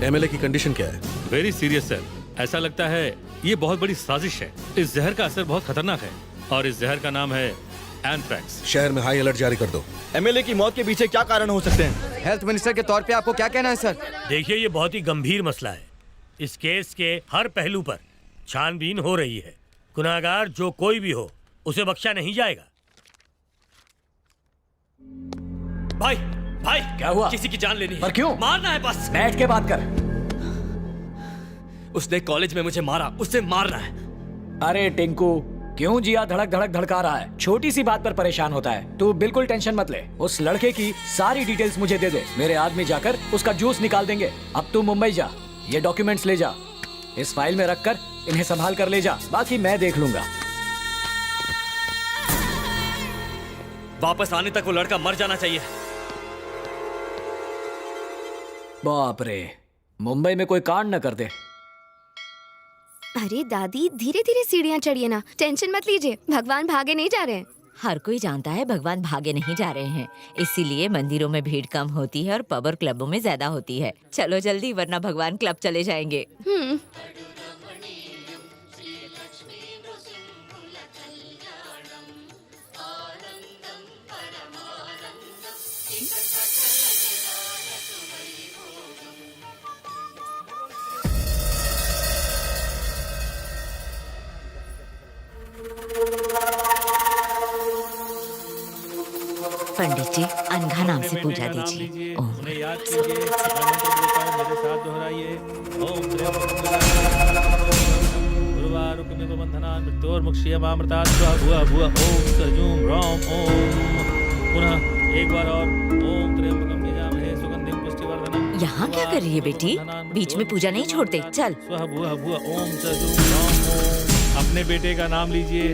एमएलए की कंडीशन क्या है? Very serious sir. ऐसा लगता है ये बहुत बड़ी साजिश है। इस जहर का असर बहुत खतरनाक है और इस जहर का नाम है एंथ्रैक्स। शहर में हाई अलर्ट जारी कर दो। एमएलए की मौत के पीछे क्या कारण हो सकते हैं? हेल्थ मिनिस्टर के तौर पे आपको क्या कहना है सर? देखिए, ये बहुत ही गंभीर मसला है। इस केस के हर पहलू पर छानबीन हो रही है। गुनाहगार जो कोई भी हो, उसे बख्शा नहीं जाएगा। भाई भाई, क्या हुआ? किसी की जान लेनी है। पर क्यों? मारना है बस। बैठ के बात कर। उसने कॉलेज में मुझे मारा, उससे मारना है। अरे टिंकू, क्यों जिया धड़क धड़क धड़का रहा है? छोटी सी बात पर परेशान होता है। तू बिल्कुल टेंशन मत ले। उस लड़के की सारी डिटेल्स मुझे दे दे। मेरे आदमी जाकर उसका जूस निकाल देंगे। अब तू मुंबई जा, ये डॉक्यूमेंट्स ले जा, इस फाइल में रख कर इन्हें संभाल कर ले जा। बाकी मैं देख लूंगा। वापस आने तक वो लड़का मर जाना चाहिए। बाप रे, मुंबई में कोई कांड न कर दे। अरे दादी, धीरे धीरे सीढ़ियाँ चढ़िए ना, टेंशन मत लीजिए। भगवान भागे नहीं जा रहे हैं। हर कोई जानता है भगवान भागे नहीं जा रहे हैं, इसीलिए मंदिरों में भीड़ कम होती है और पब और क्लबों में ज्यादा होती है। चलो जल्दी, वरना भगवान क्लब चले जाएंगे। पंडित जी, अनघा नाम से पूजा दीजिए। उन्हें याद कीजिए, मैं मंत्र बोलता हूं, मेरे साथ दोहराइए। ओम गुरुवारुकमिवबंधनान् मृत्योर्मुक्षीयमामृतात् स्वाहा भुवः भुवः। ओम सजूम रौम ओम। पुनः एक बार और। ओम त्र्यंबकं यजामहे सुगंधिं पुष्टिवर्धनम्। यहाँ क्या कर रही है बेटी? बीच में पूजा नहीं छोड़ते। चल। स्वाहा भुवः भुवः। ओम सजूम रौम ओम। अपने बेटे का नाम लीजिए।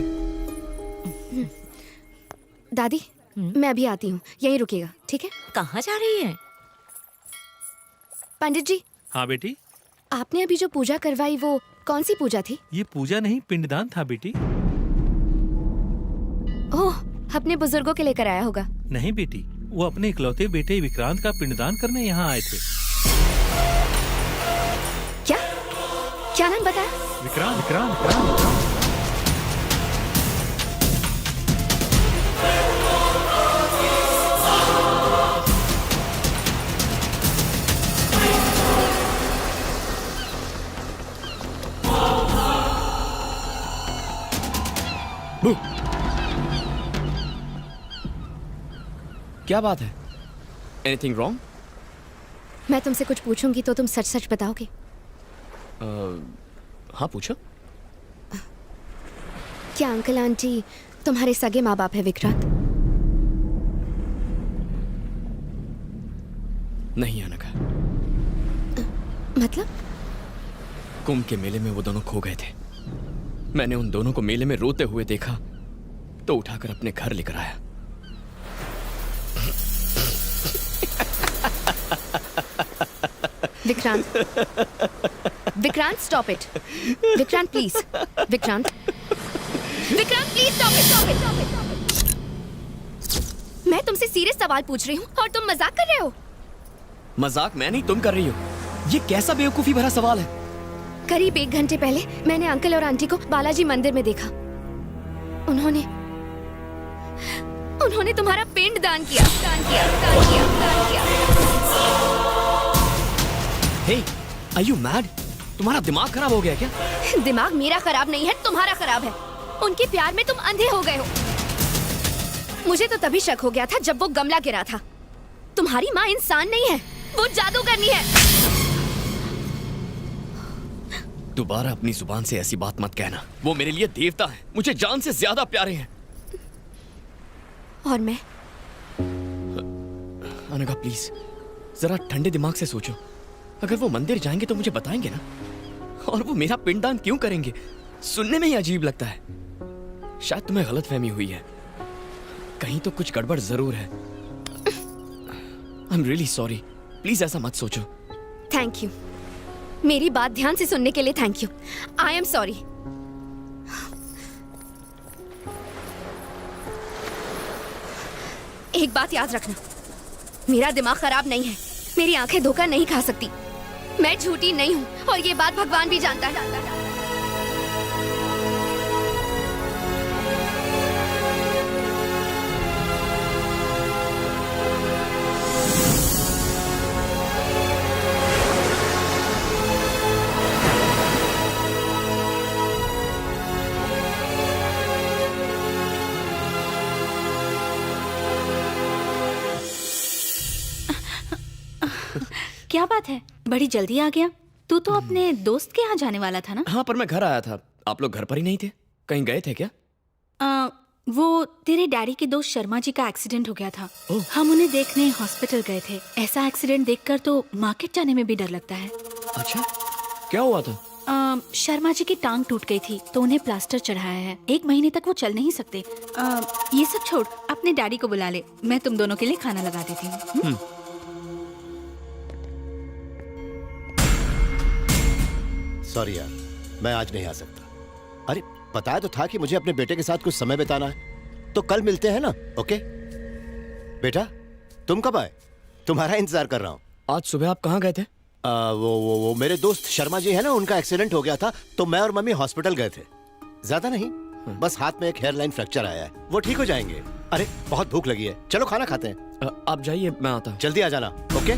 दादी, मैं अभी आती हूँ, यहीं रुकेगा, ठीक है? कहाँ जा रही है? पंडित जी। हाँ बेटी। आपने अभी जो पूजा करवाई, वो कौन सी पूजा थी? ये पूजा नहीं, पिंडदान था बेटी। ओह, अपने बुजुर्गों के लिए कराया होगा। नहीं बेटी, वो अपने इकलौते बेटे विक्रांत का पिंडदान करने यहाँ आए थे। क्या क्या नाम बताया? विक्रांत विक्रांत विक्रांत। क्या बात है? Anything wrong? मैं तुमसे कुछ पूछूंगी तो तुम सच सच बताओगे? हाँ पूछो। क्या अंकल आंटी तुम्हारे सगे माँ बाप है विक्रांत? नहीं अनघा। मतलब? कुंभ के मेले में वो दोनों खो गए थे। मैंने उन दोनों को मेले में रोते हुए देखा तो उठाकर अपने घर लेकर आया। Vikrant, Vikrant stop it. Vikrant please, Vikrant, Vikrant please stop it, stop it, stop it. मैं तुमसे सीरियस सवाल पूछ रही हूँ और तुम मजाक कर रहे हो। मजाक मैं नहीं, तुम कर रही हो। ये कैसा बेवकूफी भरा सवाल है? करीब 1 घंटे पहले मैंने अंकल और आंटी को बालाजी मंदिर में देखा। उन्होंने तुम्हारा पिंड दान किया। हे, आर यू मैड? तुम्हारा दिमाग खराब हो गया क्या? दिमाग मेरा खराब नहीं है, तुम्हारा खराब है। उनके प्यार में तुम अंधे हो गए हो। मुझे तो तभी शक हो गया था जब वो गमला गिरा था। तुम्हारी माँ इंसान नहीं है, वो जादूगरनी है। दोबारा अपनी जुबान से ऐसी बात मत कहना। वो मेरे लिए देवता है, मुझे जान से ज्यादा प्यारे हैं। और मैं? अनघा प्लीज जरा ठंडे दिमाग से सोचो। अगर वो मंदिर जाएंगे तो मुझे बताएंगे ना, और वो मेरा पिंडदान क्यों करेंगे? सुनने में ही अजीब लगता है। शायद तुम्हें गलतफहमी हुई है, कहीं तो कुछ गड़बड़ जरूर है। I am really sorry, please ऐसा मत सोचो। थैंक यू, मेरी बात ध्यान से सुनने के लिए thank you. I am sorry. एक बात याद रखना, मेरा दिमाग खराब नहीं है, मेरी आंखें धोखा नहीं खा सकती। मैं झूठी नहीं हूँ और ये बात भगवान भी जानता है। क्या बात है, बड़ी जल्दी आ गया। तू तो अपने दोस्त के यहाँ जाने वाला था ना? हाँ, पर मैं घर आया था। आप लोग घर पर ही नहीं थे? कहीं गए थे क्या? वो तेरे डैडी के दोस्त शर्मा जी का एक्सीडेंट हो गया था। हम उन्हें देखने हॉस्पिटल गए थे। ऐसा एक्सीडेंट देखकर तो मार्केट जाने में भी डर लगता है। अच्छा, क्या हुआ था? शर्मा जी की टांग टूट गई थी तो उन्हें प्लास्टर चढ़ाया है। 1 महीने तक वो चल नहीं सकते। ये सब छोड़, अपने डैडी को बुला ले, मैं तुम दोनों के लिए खाना लगा देती हूँ। सॉरी यार, मैं आज नहीं आ सकता। अरे बताया तो था कि मुझे अपने बेटे के साथ कुछ समय बिताना है, तो कल मिलते हैं ना? ओके बेटा, तुम कब आए? तुम्हारा इंतजार कर रहा हूँ। आज सुबह आप कहाँ गए थे? वो मेरे दोस्त शर्मा जी है ना, उनका एक्सीडेंट हो गया था तो मैं और मम्मी हॉस्पिटल गए थे। ज्यादा नहीं, बस हाथ में एक हेयरलाइन फ्रैक्चर आया है, वो ठीक हो जाएंगे। अरे बहुत भूख लगी है, चलो खाना खाते हैं। आप जाइए, मैं आता हूँ। जल्दी आ जाना। ओके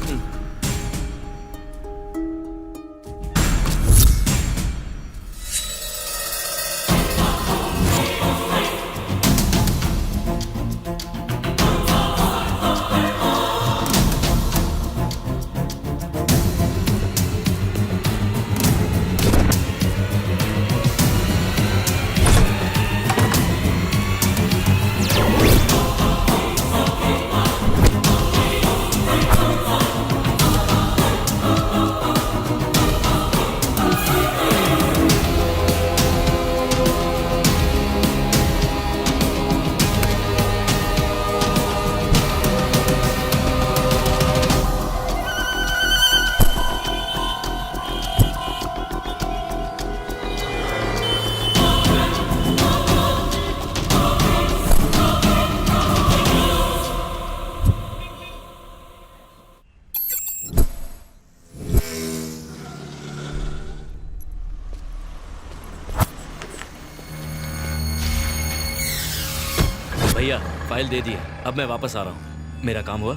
भैया फाइल दे दी है, अब मैं वापस आ रहा हूँ। मेरा काम हुआ?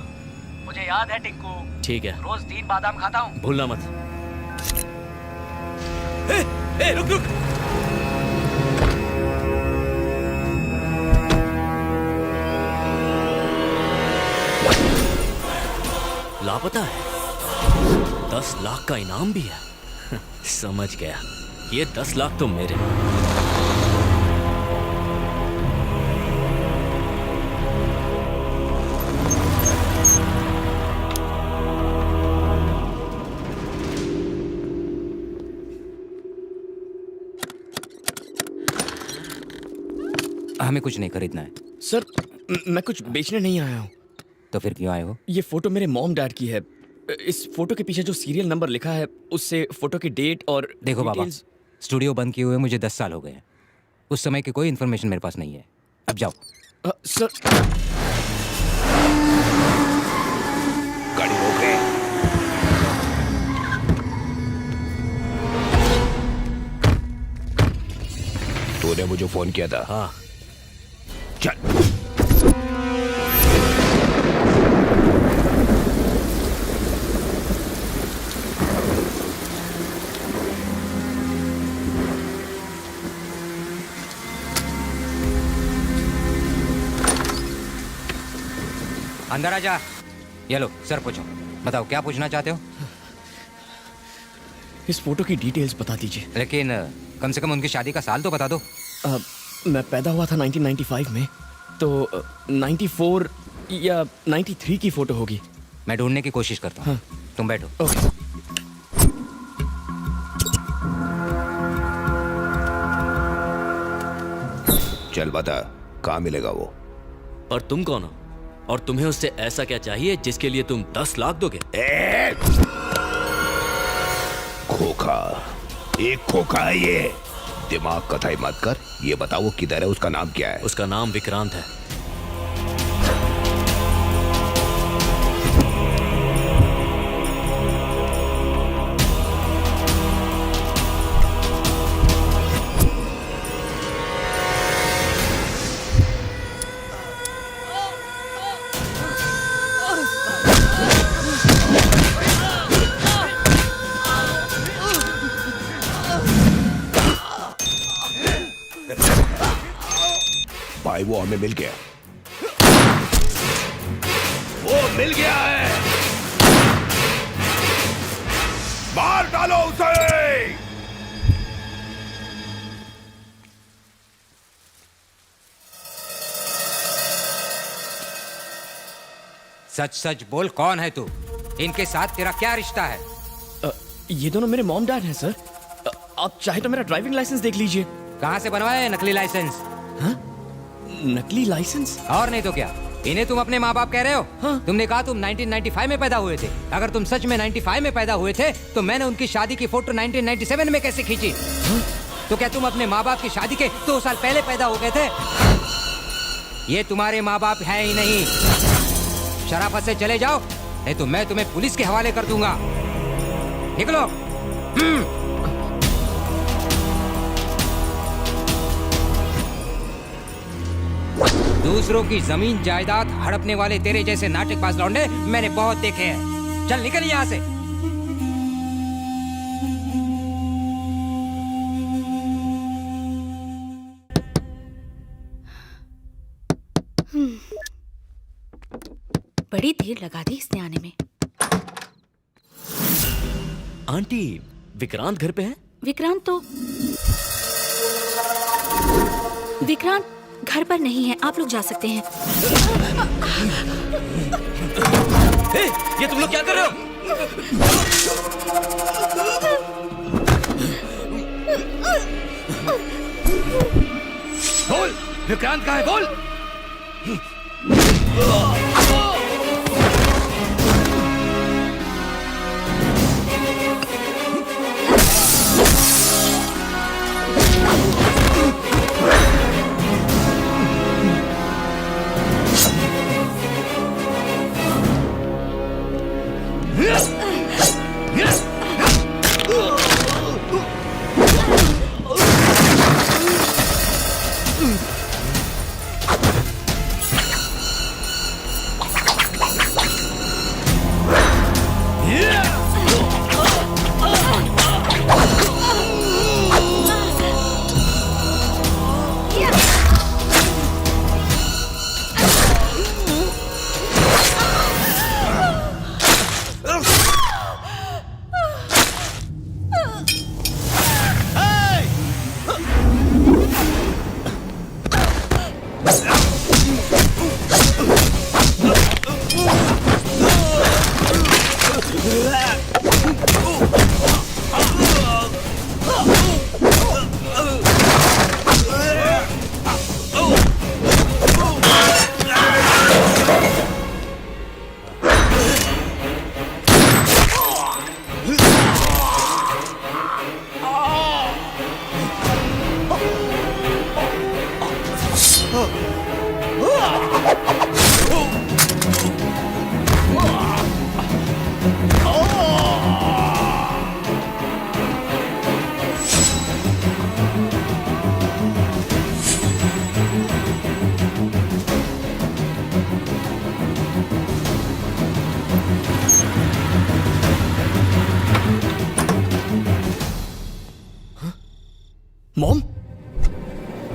मुझे याद है टिंकू, ठीक है, रोज 3 बादाम खाता हूँ। भूलना मत। रुक रुक। लापता है, 10 लाख का इनाम भी है। समझ गया, ये 10 लाख तो मेरे। हमें कुछ नहीं खरीदना है। सर, मैं कुछ बेचने नहीं आया हूँ। तो फिर क्यों आए हो? ये फोटो मेरे मॉम डैड की है। इस फोटो के पीछे जो सीरियल नंबर लिखा है उससे फोटो की डेट और देखो बाबा, स्टूडियो बंद किए हुए मुझे 10 साल हो गए हैं। उस समय की कोई इन्फॉर्मेशन मेरे पास नहीं है। अब जाओ। सर तूने मुझे फोन किया था? हाँ। चल। अंदर आ जा। ये लो सर, पूछो। बताओ क्या पूछना चाहते हो? इस फोटो की डिटेल्स बता दीजिए। लेकिन कम से कम उनकी शादी का साल तो बता दो। मैं पैदा हुआ था 1995 में, तो 94 या 93 की फोटो होगी। मैं ढूंढने की कोशिश करता हूँ। हाँ। तुम बैठो। ओके। चल बता, कहाँ मिलेगा वो? और तुम कौन हो? और तुम्हें उससे ऐसा क्या चाहिए जिसके लिए तुम 10 लाख दोगे? खोखा, एक खोखा है ये। दिमाग कथाई मत कर। ये बताओ वो किधर है, उसका नाम क्या है? उसका नाम विक्रांत है। भाई वो हमें मिल गया। वो मिल गया है। मार डालो उसे। सच सच बोल, कौन है तू? इनके साथ तेरा क्या रिश्ता है? ये दोनों मेरे मॉम डैड हैं सर। आप चाहे तो मेरा ड्राइविंग लाइसेंस देख लीजिए। कहाँ से बनवाया है नकली लाइसेंस? हाँ? नकली लाइसेंस? और नहीं तो क्या, इन्हें तुम अपने माँ बाप कह रहे हो? हाँ? तुमने कहा तुम 1995 में पैदा हुए थे। अगर तुम सच में 95 में पैदा हुए थे तो मैंने उनकी शादी की फोटो 1997 में कैसे खींची? हाँ? तो क्या तुम अपने माँ बाप की शादी के 2 साल पहले पैदा हो गए थे? ये तुम्हारे माँ बाप है ही नहीं। शराफत से चले जाओ, नहीं तो मैं तुम्हें पुलिस के हवाले कर दूंगा। निकलो। दूसरों की जमीन जायदाद हड़पने वाले तेरे जैसे नाटकबाज लौंडे मैंने बहुत देखे हैं। चल निकल यहाँ से। बड़ी देर लगा दी इसने आने में। आंटी, विक्रांत घर पे है? विक्रांत घर पर नहीं है, आप लोग जा सकते हैं। ये तुम लोग क्या कर रहे हो? बोल, विक्रांत कहाँ है? बोल।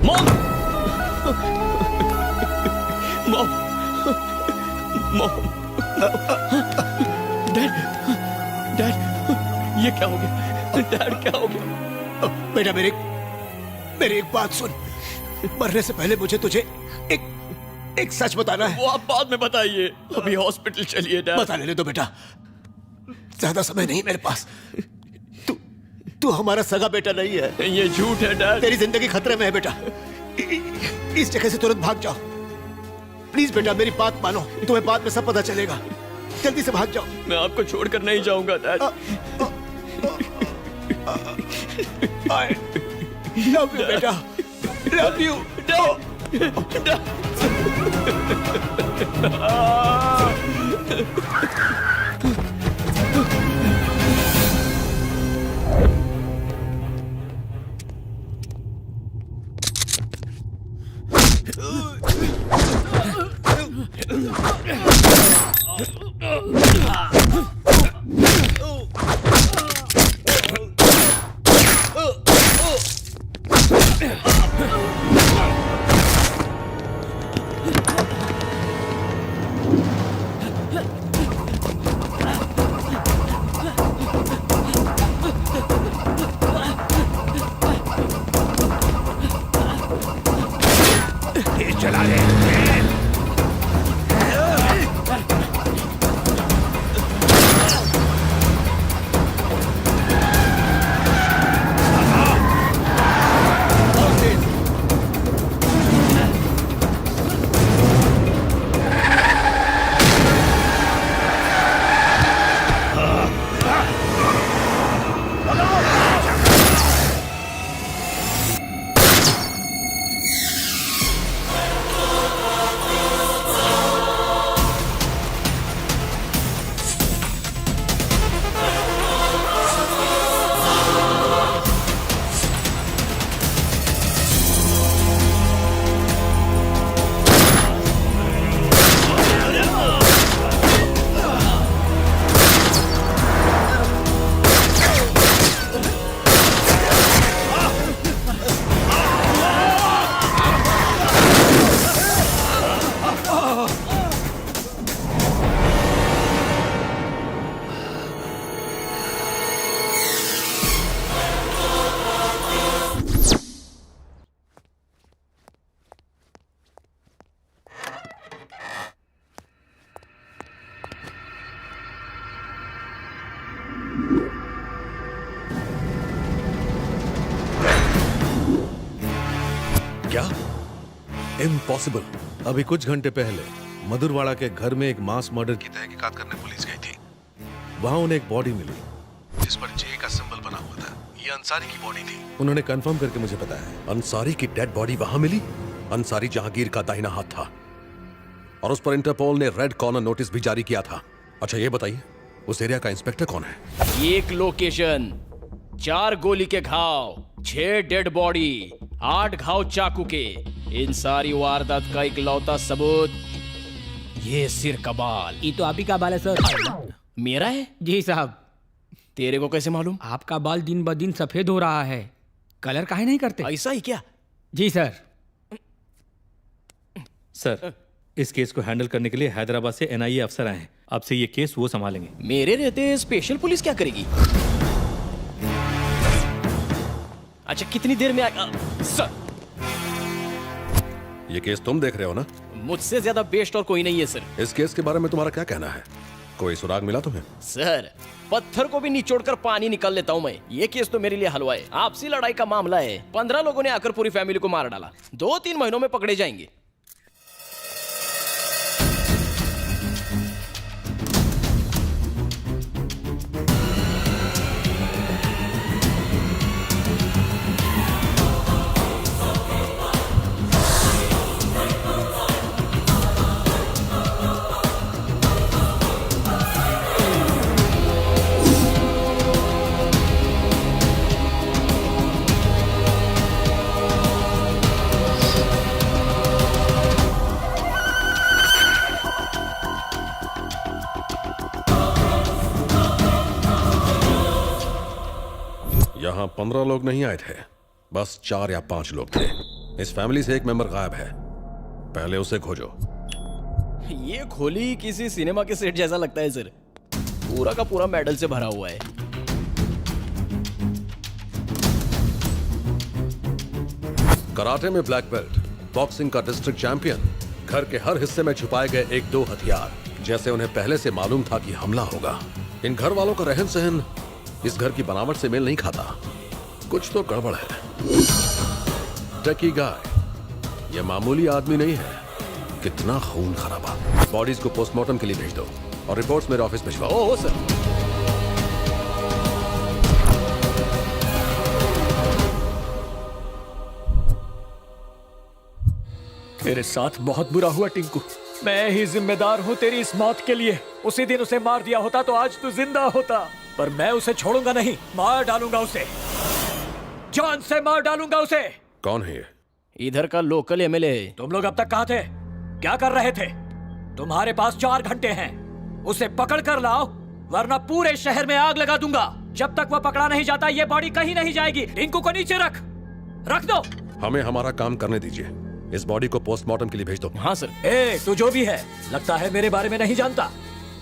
Mom mom mom dad dad ये क्या हो गया डैड क्या हो गया बेटा मेरी एक बात सुन मरने से पहले मुझे तुझे एक सच बताना है। वो आप बाद में बताइए अभी हॉस्पिटल चलिए डैड बता लेने दो बेटा ज्यादा समय नहीं मेरे पास तू हमारा सगा बेटा नहीं है ये झूठ है डैड तेरी जिंदगी खतरे में है बेटा इस जगह से तुरंत भाग जाओ प्लीज बेटा मेरी बात मानो तुम्हें बाद में सब पता चलेगा जल्दी से भाग जाओ मैं आपको छोड़कर नहीं जाऊंगा डैड I love you बेटा love you चला ले क्या इम्पॉसिबल। अभी कुछ घंटे पहले मधुरवाड़ा के घर में एक मास मर्डर की तहकीकात करने पुलिस गई थी। वहां उन्हें एक बॉडी मिली जिस पर जे का सिंबल बना हुआ था। ये अंसारी की बॉडी थी। उन्होंने कंफर्म करके मुझे बताया अंसारी की डेड बॉडी वहां मिली। अंसारी जहांगीर का दाहिना हाथ था और उस पर इंटरपोल ने रेड कॉर्नर नोटिस भी जारी किया था। अच्छा ये बताइए उस एरिया का इंस्पेक्टर कौन है? एक लोकेशन, 4 गोली के घाव, 6 डेड बॉडी, 8 घाव चाकू के। इन सारी वारदात का इकलौता सबूत ये सिर का बाल। ये तो आप ही का बाल है सर। मेरा है? जी साहब। तेरे को कैसे मालूम? आपका बाल दिन ब दिन सफेद हो रहा है। कलर काहे नहीं करते? ऐसा ही क्या? जी सर। सर इस केस को हैंडल करने के लिए हैदराबाद से एनआईए अफसर आए हैं। अब से ये केस वो संभालेंगे। मेरे रहते स्पेशल पुलिस क्या करेगी? अच्छा कितनी देर में आएगा? सर ये केस तुम देख रहे हो ना? मुझसे ज्यादा बेस्ट और कोई नहीं है सर। इस केस के बारे में तुम्हारा क्या कहना है? कोई सुराग मिला तुम्हें? सर पत्थर को भी निचोड़कर पानी निकाल लेता हूं मैं। ये केस तो मेरे लिए हलवा है। आपसी लड़ाई का मामला है। 15 लोगों ने आकर पूरी फैमिली को मार डाला। 2-3 महीनों में पकड़े जाएंगे। यहाँ 15 लोग नहीं आए थे, बस 4 या 5 लोग थे। इस फैमिली से एक मेंबर गायब है, पहले उसे खोजो। ये खोली किसी सिनेमा के सेट जैसा लगता है सर, पूरा का पूरा मेडल से भरा हुआ है। कराटे में ब्लैक बेल्ट, बॉक्सिंग का डिस्ट्रिक्ट चैंपियन, घर के हर हिस्से में छुपाए गए 1-2 हथियार, जैसे उन्हें पहले से मालूम था कि हमला होगा। इन घर वालों का रहन सहन इस घर की बनावट से मेल नहीं खाता, कुछ तो गड़बड़ है। टकी गाय, ये मामूली आदमी नहीं है, कितना खून खराबा। बॉडीज को पोस्टमार्टम के लिए भेज दो और रिपोर्ट्स मेरे ऑफिस भिजवाओ। Oh sir. तेरे साथ बहुत बुरा हुआ टिंकू, मैं ही जिम्मेदार हूँ तेरी इस मौत के लिए। उसी दिन उसे मार दिया होता तो आज तू जिंदा होता, पर मैं उसे छोड़ूंगा नहीं, मार डालूंगा उसे, जान से मार डालूंगा उसे। कौन है ये? इधर का लोकल एमएलए। तुम लोग अब तक कहाँ थे, क्या कर रहे थे? तुम्हारे पास 4 घंटे हैं, उसे पकड़ कर लाओ वरना पूरे शहर में आग लगा दूंगा। जब तक वो पकड़ा नहीं जाता ये बॉडी कहीं नहीं जाएगी। टिंकू को नीचे रख दो। हमें हमारा काम करने दीजिए, इस बॉडी को पोस्टमार्टम के लिए भेज दो। हाँ सर। ए, तू जो भी है लगता है मेरे बारे में नहीं जानता।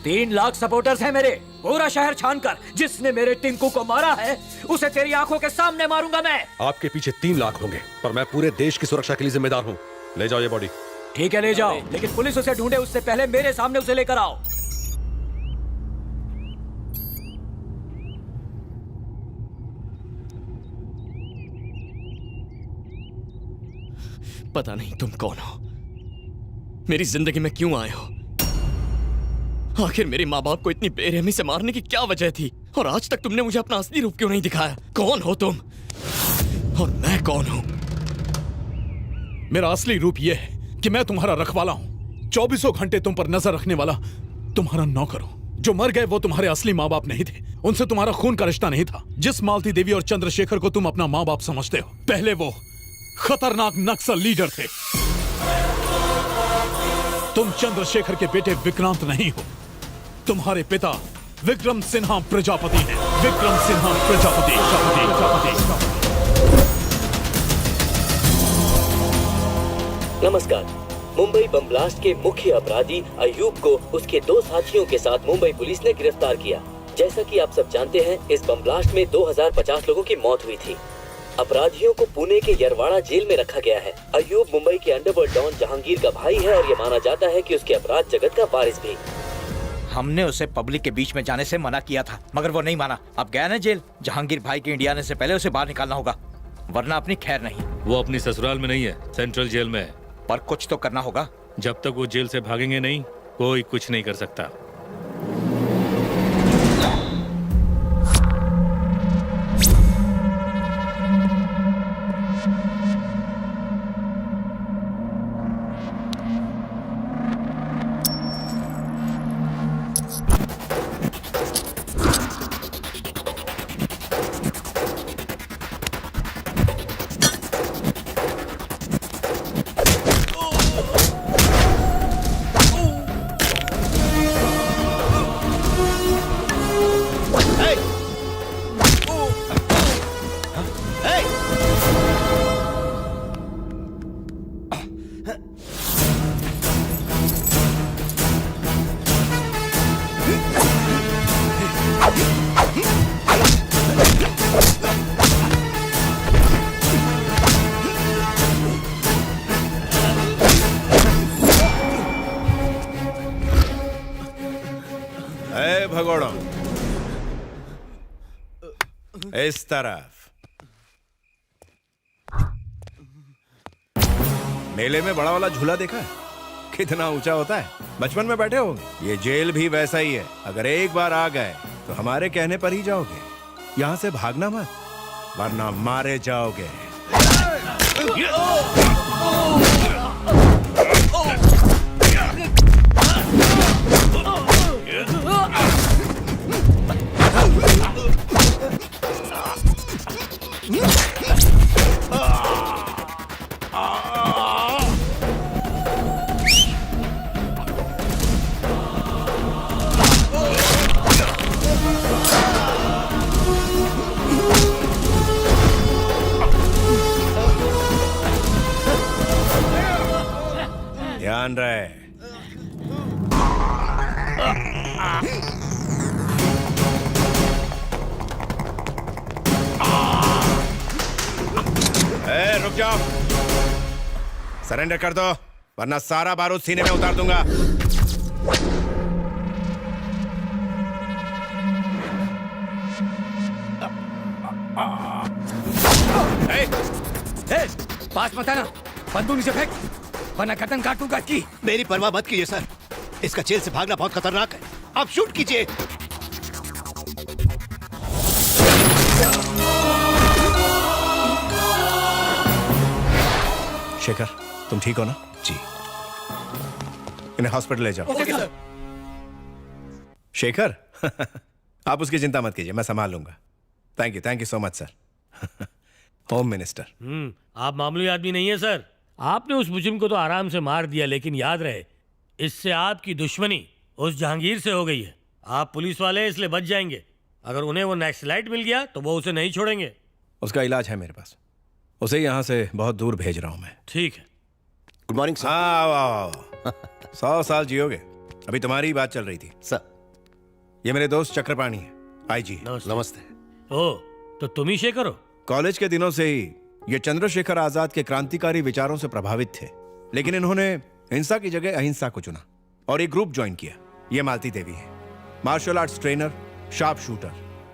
3 लाख सपोर्टर्स हैं मेरे, पूरा शहर छानकर जिसने मेरे टिंकू को मारा है उसे तेरी आंखों के सामने मारूंगा मैं। आपके पीछे 3 लाख होंगे, पर मैं पूरे देश की सुरक्षा के लिए जिम्मेदार हूँ। ले जाओ ये बॉडी। ठीक है ले जाओ, लेकिन पुलिस उसे ढूंढे उससे पहले मेरे सामने उसे लेकर आओ। पता नहीं तुम कौन हो, मेरी जिंदगी में क्यों आए हो, आखिर मेरे माँ बाप को इतनी बेरहमी से मारने की क्या वजह थी, और आज तक तुमने मुझे अपना असली रूप क्यों नहीं दिखाया? कौन हो तुम और मैं कौन हूं? मेरा असली रूप यह है कि मैं तुम्हारा रखवाला हूं, 24 घंटे तुम पर नजर रखने वाला तुम्हारा नौकर हूं। जो मर गए वो तुम्हारे असली माँ बाप नहीं थे, उनसे तुम्हारा खून का रिश्ता नहीं था। जिस मालती देवी और चंद्रशेखर को तुम अपना माँ बाप समझते हो, पहले वो खतरनाक नक्सल लीडर थे। तुम चंद्रशेखर के बेटे विक्रांत नहीं हो, तुम्हारे पिता विक्रम सिन्हा प्रजापति हैं। विक्रम सिन्हा प्रजापति। नमस्कार। मुंबई बम ब्लास्ट के मुख्य अपराधी अयूब को उसके 2 साथियों के साथ मुंबई पुलिस ने गिरफ्तार किया। जैसा कि आप सब जानते हैं, इस बम ब्लास्ट में 2050 लोगों की मौत हुई थी। अपराधियों को पुणे के यरवाड़ा जेल में रखा गया है। अयूब मुंबई के अंडरवर्ल्ड डॉन जहांगीर का भाई है और ये माना जाता है कि उसके अपराध जगत का वारिस भी। हमने उसे पब्लिक के बीच में जाने से मना किया था, मगर वो नहीं माना। अब गया ना जेल। जहांगीर भाई के इंडिया आने से पहले उसे बाहर निकालना होगा, वरना अपनी खैर नहीं। वो अपनी ससुराल में नहीं है, सेंट्रल जेल में है। पर कुछ तो करना होगा। जब तक वो जेल से भागेंगे नहीं, कोई कुछ नहीं कर सकता। भगोड़ो इस तरफ। मेले में बड़ा वाला झूला देखा है? कितना ऊंचा होता है, बचपन में बैठे होंगे। ये जेल भी वैसा ही है, अगर एक बार आ गए तो हमारे कहने पर ही जाओगे। यहाँ से भागना मत, वरना मारे जाओगे। सावधान रहे। रुक जाओ, सरेंडर कर दो वरना सारा बारूद सीने में उतार दूंगा। पास मत आना, बंदूक नीचे फेंक वरना गर्दन काटूंगा की। मेरी परवाह मत कीजिए सर, इसका जेल से भागना बहुत खतरनाक है। आप शूट कीजिए। शेखर, तुम ठीक हो ना? जी। इन्हें हॉस्पिटल ले जाओ। Okay sir. शेखर आप उसकी चिंता मत कीजिए, मैं संभाल लूंगा। Thank you so much sir. Home minister. आप मामूली आदमी नहीं है सर। आपने उस मुजरिम को तो आराम से मार दिया, लेकिन याद रहे इससे आपकी दुश्मनी उस जहांगीर से हो गई है। आप पुलिस वाले हैं इसलिए बच जाएंगे, अगर उन्हें वो नक्सलाइट मिल गया तो वो उसे नहीं छोड़ेंगे। उसका इलाज है मेरे पास, उसे यहाँ से बहुत दूर भेज रहा हूँ मैं। ठीक है। Good morning sir. आओ 100 साल जियोगे। अभी तुम्हारी ही बात चल रही थी सर। ये मेरे दोस्त चक्रपाणी है, आईजी। नमस्ते। ओ, तो तुम ही शेखर हो? कॉलेज के दिनों से ही ये चंद्रशेखर आजाद के क्रांतिकारी विचारों से प्रभावित थे, लेकिन इन्होंने हिंसा की जगह अहिंसा को चुना और एक ग्रुप ज्वाइन किया। ये मालती देवी है, martial arts trainer, sharp shooter.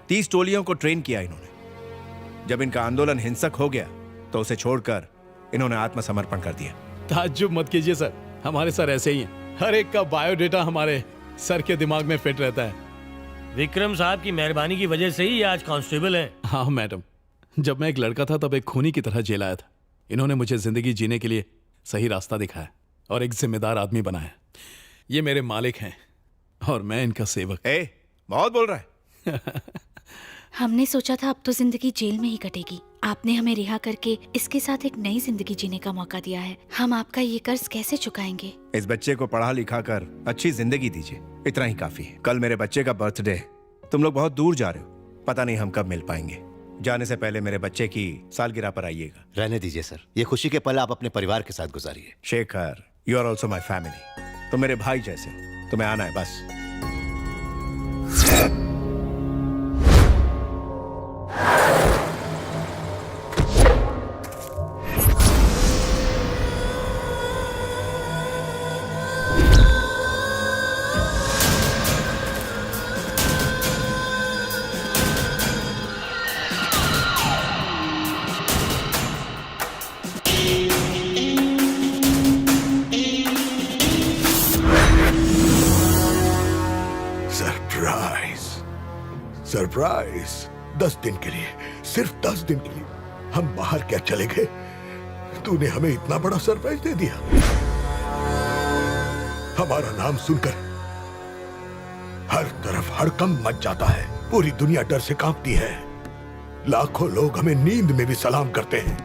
30 टोलियों को ट्रेन किया इन्होंने। जब इनका आंदोलन हिंसक हो गया तो उसे छोड़कर इन्होंने आत्मसमर्पण कर दिया। ताज्जुब मत कीजिए सर, हमारे सर ऐसे ही हैं। हर एक का बायोडेटा हमारे सर के दिमाग में फिट रहता है। विक्रम साहब की मेहरबानी की वजह से ही आज कांस्टेबल हैं। हाँ मैडम, जब मैं एक लड़का था तब एक खूनी की तरह जेल आया था। इन्होंने मुझे जिंदगी जीने के लिए सही रास्ता दिखाया और एक जिम्मेदार आदमी बनाया। ये मेरे मालिक हैं और मैं इनका सेवक। बहुत बोल रहा है। हमने सोचा था अब तो जिंदगी जेल में ही कटेगी। आपने हमें रिहा करके इसके साथ एक नई जिंदगी जीने का मौका दिया है। हम आपका ये कर्ज कैसे चुकाएंगे? इस बच्चे को पढ़ा लिखा कर अच्छी जिंदगी दीजिए, इतना ही काफी है। कल मेरे बच्चे का बर्थडे है, तुम लोग बहुत दूर जा रहे हो, पता नहीं हम कब मिल पाएंगे। जाने से पहले मेरे बच्चे की सालगिरह पर आइएगा। रहने दीजिए सर, ये खुशी के पल आप अपने परिवार के साथ गुजारिए। Shekhar, you are also my family. तुम मेरे भाई जैसे, तुम्हें आना है बस। सरप्राइज 10 दिन के लिए, सिर्फ 10 दिन के लिए हम बाहर क्या चले गए, तूने हमें इतना बड़ा सरप्राइज दे दिया। हमारा नाम सुनकर हर तरफ हड़कंप मच जाता है, पूरी दुनिया डर से कांपती है। लाखों लोग हमें नींद में भी सलाम करते हैं।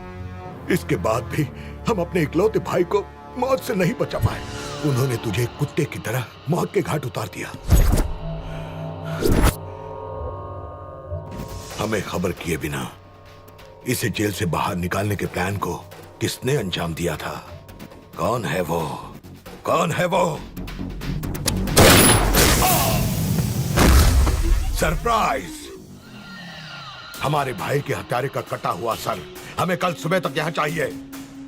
इसके बाद भी हम अपने इकलौते भाई को मौत से नहीं बचा पाए। उन्होंने तुझे कुत्ते की तरह मौत के घाट उतार दिया। हमें खबर किए बिना इसे जेल से बाहर निकालने के प्लान को किसने अंजाम दिया था? कौन है वो? कौन है वो? सरप्राइज! हमारे भाई के हत्यारे का कटा हुआ सर हमें कल सुबह तक यहाँ चाहिए।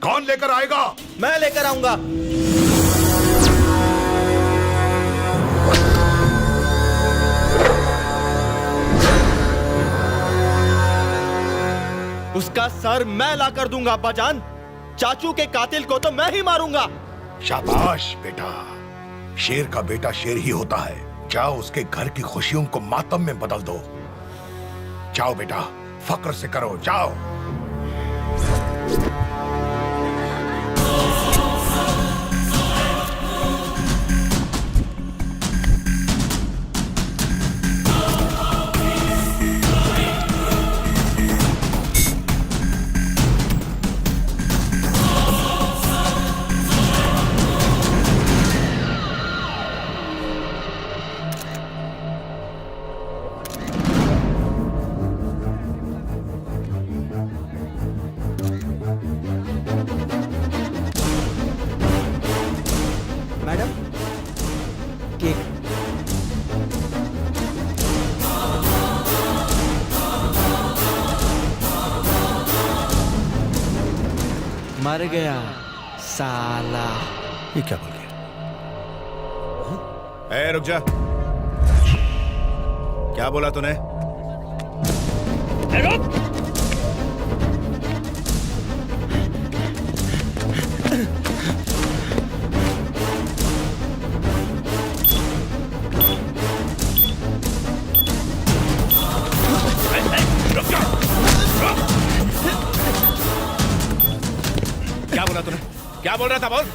कौन लेकर आएगा? मैं लेकर आऊंगा। उसका सर मैं ला कर दूंगा अब्बाजान। चाचू के कातिल को तो मैं ही मारूंगा। शाबाश बेटा, शेर का बेटा शेर ही होता है। जाओ उसके घर की खुशियों को मातम में बदल दो। जाओ बेटा, फक्र से करो, जाओ। मर गया साला। ये क्या बोल गया? ए, रुक जा। क्या बोला तूने? क्या बोला तूने? क्या बोल रहा था? बोल।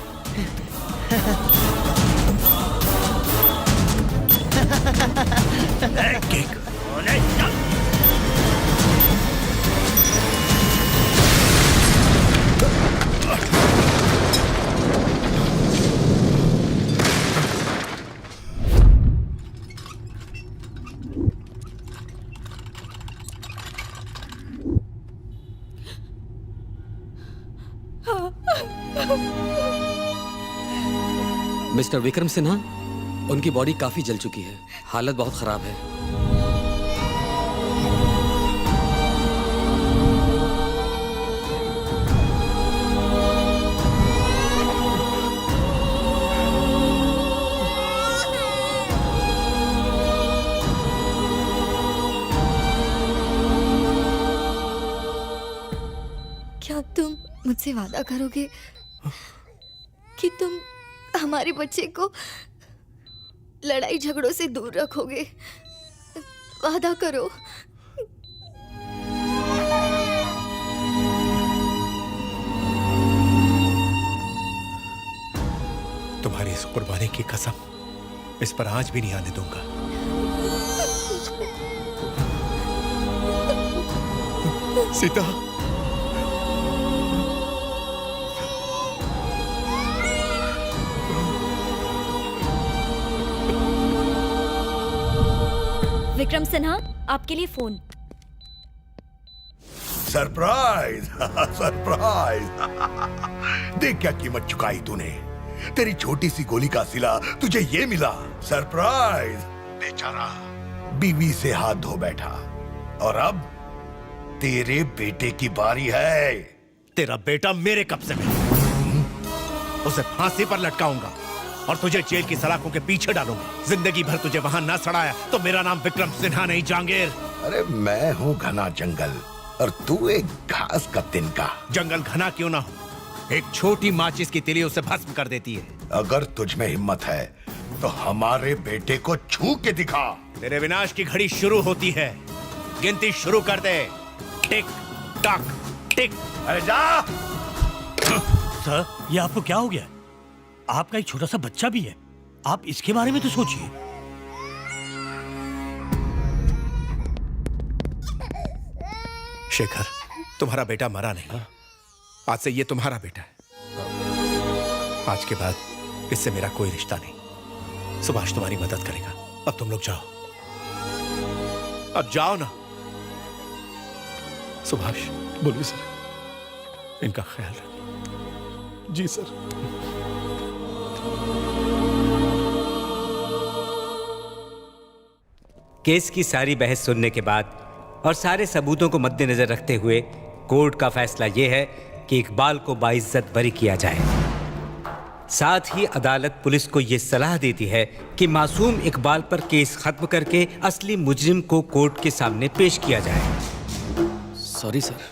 मिस्टर विक्रम सिन्हा, उनकी बॉडी काफी जल चुकी है, हालत बहुत खराब है। क्या तुम मुझसे वादा करोगे कि तुम हमारे बच्चे को लड़ाई झगड़ों से दूर रखोगे? वादा करो। तुम्हारी इस कुर्बानी की कसम इस पर आज भी नहीं आने दूंगा। सीता, विक्रम सिन्हा, आपके लिए फोन। Surprise surprise. देख क्या कीमत चुकाई तूने। तेरी छोटी सी गोली का सिला तुझे ये मिला। सरप्राइज। बेचारा बीवी से हाथ धो बैठा और अब तेरे बेटे की बारी है। तेरा बेटा मेरे कब्जे में, उसे फांसी पर लटकाऊंगा और तुझे जेल की सलाखों के पीछे डालूंगा। जिंदगी भर तुझे वहां ना सड़ाया तो मेरा नाम विक्रम सिन्हा नहीं, जहांगीर। अरे मैं हूँ घना जंगल और तू एक घास का तिनका। जंगल घना क्यों ना हो, एक छोटी माचिस की तिली उसे भस्म कर देती है। अगर तुझ में हिम्मत है तो हमारे बेटे को छू के दिखा। तेरे विनाश की घड़ी शुरू होती है, गिनती शुरू कर दे। टिक टक टिक। अरे जा। सर, ये आपको क्या हो गया? आपका एक छोटा सा बच्चा भी है, आप इसके बारे में तो सोचिए। शेखर, तुम्हारा बेटा मरा नहीं, आज से ये तुम्हारा बेटा है। आज के बाद इससे मेरा कोई रिश्ता नहीं। सुभाष तुम्हारी मदद करेगा। अब तुम लोग जाओ, अब जाओ ना। सुभाष। बोलिए सर। इनका ख्याल रखिए। जी सर। केस की सारी बहस सुनने के बाद और सारे सबूतों को मद्देनजर रखते हुए कोर्ट का फैसला यह है कि इकबाल को बाइज्जत बरी किया जाए। साथ ही अदालत पुलिस को यह सलाह देती है कि मासूम इकबाल पर केस खत्म करके असली मुजरिम को कोर्ट के सामने पेश किया जाए। Sorry sir.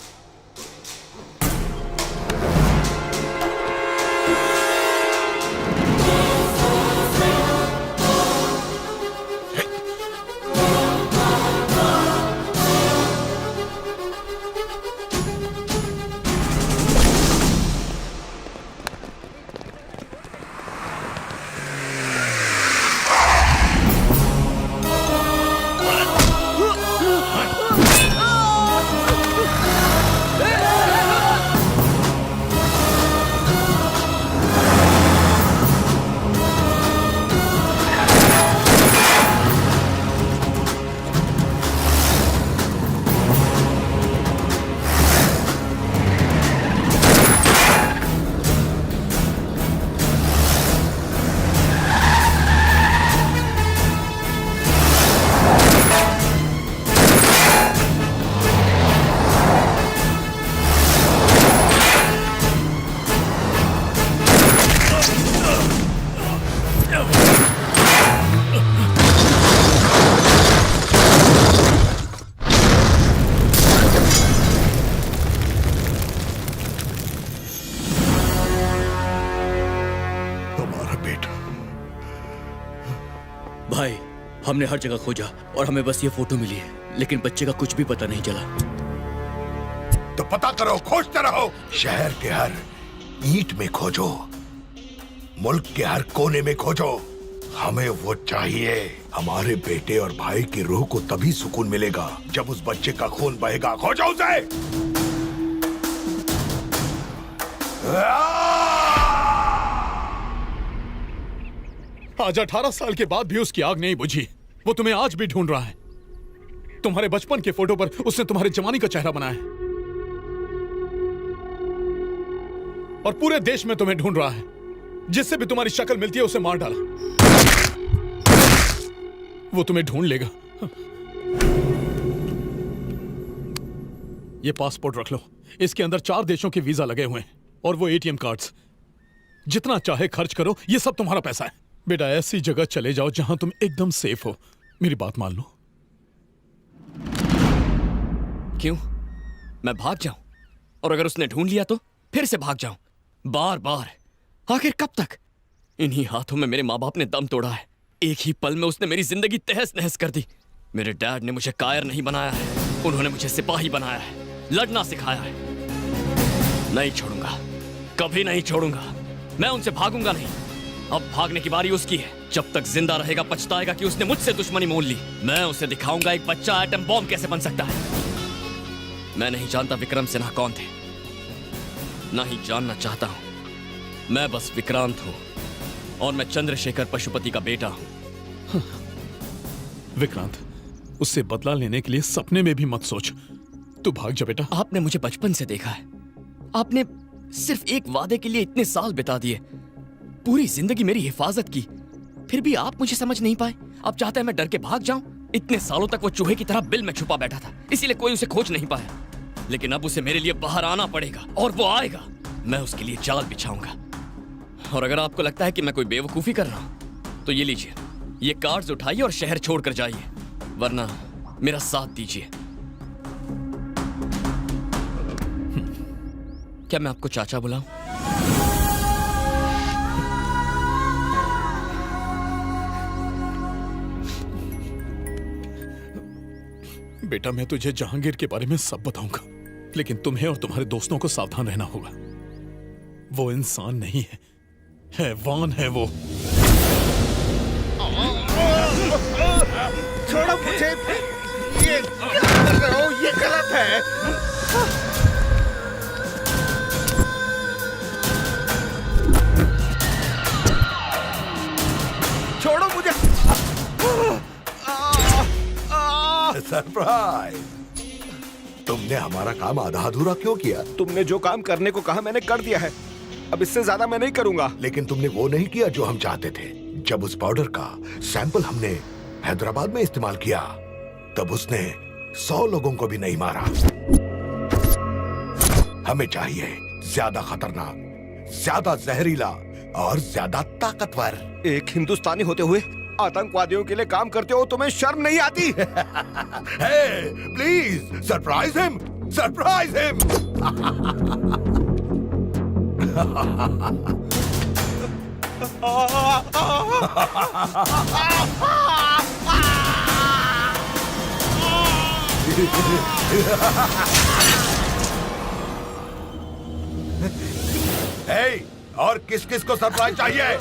भाई, हमने हर जगह खोजा और हमें बस ये फोटो मिली है, लेकिन बच्चे का कुछ भी पता नहीं चला। तो पता करो, खोजते रहो। शहर के हर ईंट में खोजो, मुल्क के हर कोने में खोजो। हमें वो चाहिए। हमारे बेटे और भाई की रूह को तभी सुकून मिलेगा जब उस बच्चे का खून बहेगा। खोजो उसे। आज 18 साल के बाद भी उसकी आग नहीं बुझी। वो तुम्हें आज भी ढूंढ रहा है। तुम्हारे बचपन के फोटो पर उसने तुम्हारे जवानी का चेहरा बनाया है और पूरे देश में तुम्हें ढूंढ रहा है। जिससे भी तुम्हारी शक्ल मिलती है उसे मार डाला। वो तुम्हें ढूंढ लेगा। ये पासपोर्ट रख लो। इसके अंदर 4 देशों के वीजा लगे हुए हैं और वो एटीएम कार्ड्स। जितना चाहे खर्च करो, ये सब तुम्हारा पैसा है। बेटा, ऐसी जगह चले जाओ जहां तुम एकदम सेफ हो। मेरी बात मान लो। क्यों? मैं भाग जाऊं? और अगर उसने ढूंढ लिया तो फिर से भाग जाऊं? बार बार? आखिर कब तक? इन्हीं हाथों में मेरे माँ बाप ने दम तोड़ा है। एक ही पल में उसने मेरी जिंदगी तहस नहस कर दी। मेरे डैड ने मुझे कायर नहीं बनाया है, उन्होंने मुझे सिपाही बनाया है, लड़ना सिखाया है। नहीं छोड़ूंगा, कभी नहीं छोड़ूंगा। मैं उनसे भागूंगा नहीं। अब भागने की बारी उसकी है। जब तक जिंदा रहेगा पछताएगा कि उसने मुझसे दुश्मनी मोल ली। मैं उसे दिखाऊंगा एक बच्चा एटम बॉम्ब कैसे बन सकता है। मैं नहीं जानता विक्रम सिन्हा कौन थे, ना ही जानना चाहता हूं। मैं बस विक्रांत हूं और मैं चंद्रशेखर पशुपति का बेटा हूं। विक्रांत, उससे बदला लेने के लिए सपने में भी मत सोच। तू भाग जा बेटा। आपने मुझे बचपन से देखा है। आपने सिर्फ एक वादे के लिए इतने साल बिता दिए, पूरी जिंदगी मेरी हिफाजत की, फिर भी आप मुझे समझ नहीं पाए। आप चाहते हैं मैं डर के भाग जाऊं? इतने सालों तक वो चूहे की तरह बिल में छुपा बैठा था, इसीलिए कोई उसे खोज नहीं पाया। लेकिन अब उसे मेरे लिए बाहर आना पड़ेगा और वो आएगा। मैं उसके लिए जाल बिछाऊंगा। और अगर आपको लगता है कि मैं कोई बेवकूफी कर रहा हूं तो ये लीजिए, ये कार्ड्स उठाइए और शहर छोड़कर जाइए, वरना मेरा साथ दीजिए। क्या मैं आपको चाचा बुलाऊं? बेटा, मैं तुझे जहांगीर के बारे में सब बताऊंगा, लेकिन तुम्हें और तुम्हारे दोस्तों को सावधान रहना होगा। वो इंसान नहीं है, हैवान है वो। छोड़ो मुझे। ये क्या कर रहे हो? ये गलत है। छोड़ो मुझे। सरप्राइज! तुमने हमारा काम आधा अधूरा क्यों किया? तुमने जो काम करने को कहा मैंने कर दिया है। अब इससे ज्यादा मैं नहीं करूंगा। लेकिन तुमने वो नहीं किया जो हम चाहते थे। जब उस पाउडर का सैंपल हमने हैदराबाद में इस्तेमाल किया, तब उसने 100 लोगों को भी नहीं मारा। हमें चाहिए ज्यादा खतरनाक, ज्यादा जहरीला और ज्यादा ताकतवर। एक हिंदुस्तानी होते हुए आतंकवादियों के लिए काम करते हो, तुम्हें शर्म नहीं आती? Please surprise him, surprise him. और किस किस को सरप्राइज चाहिए?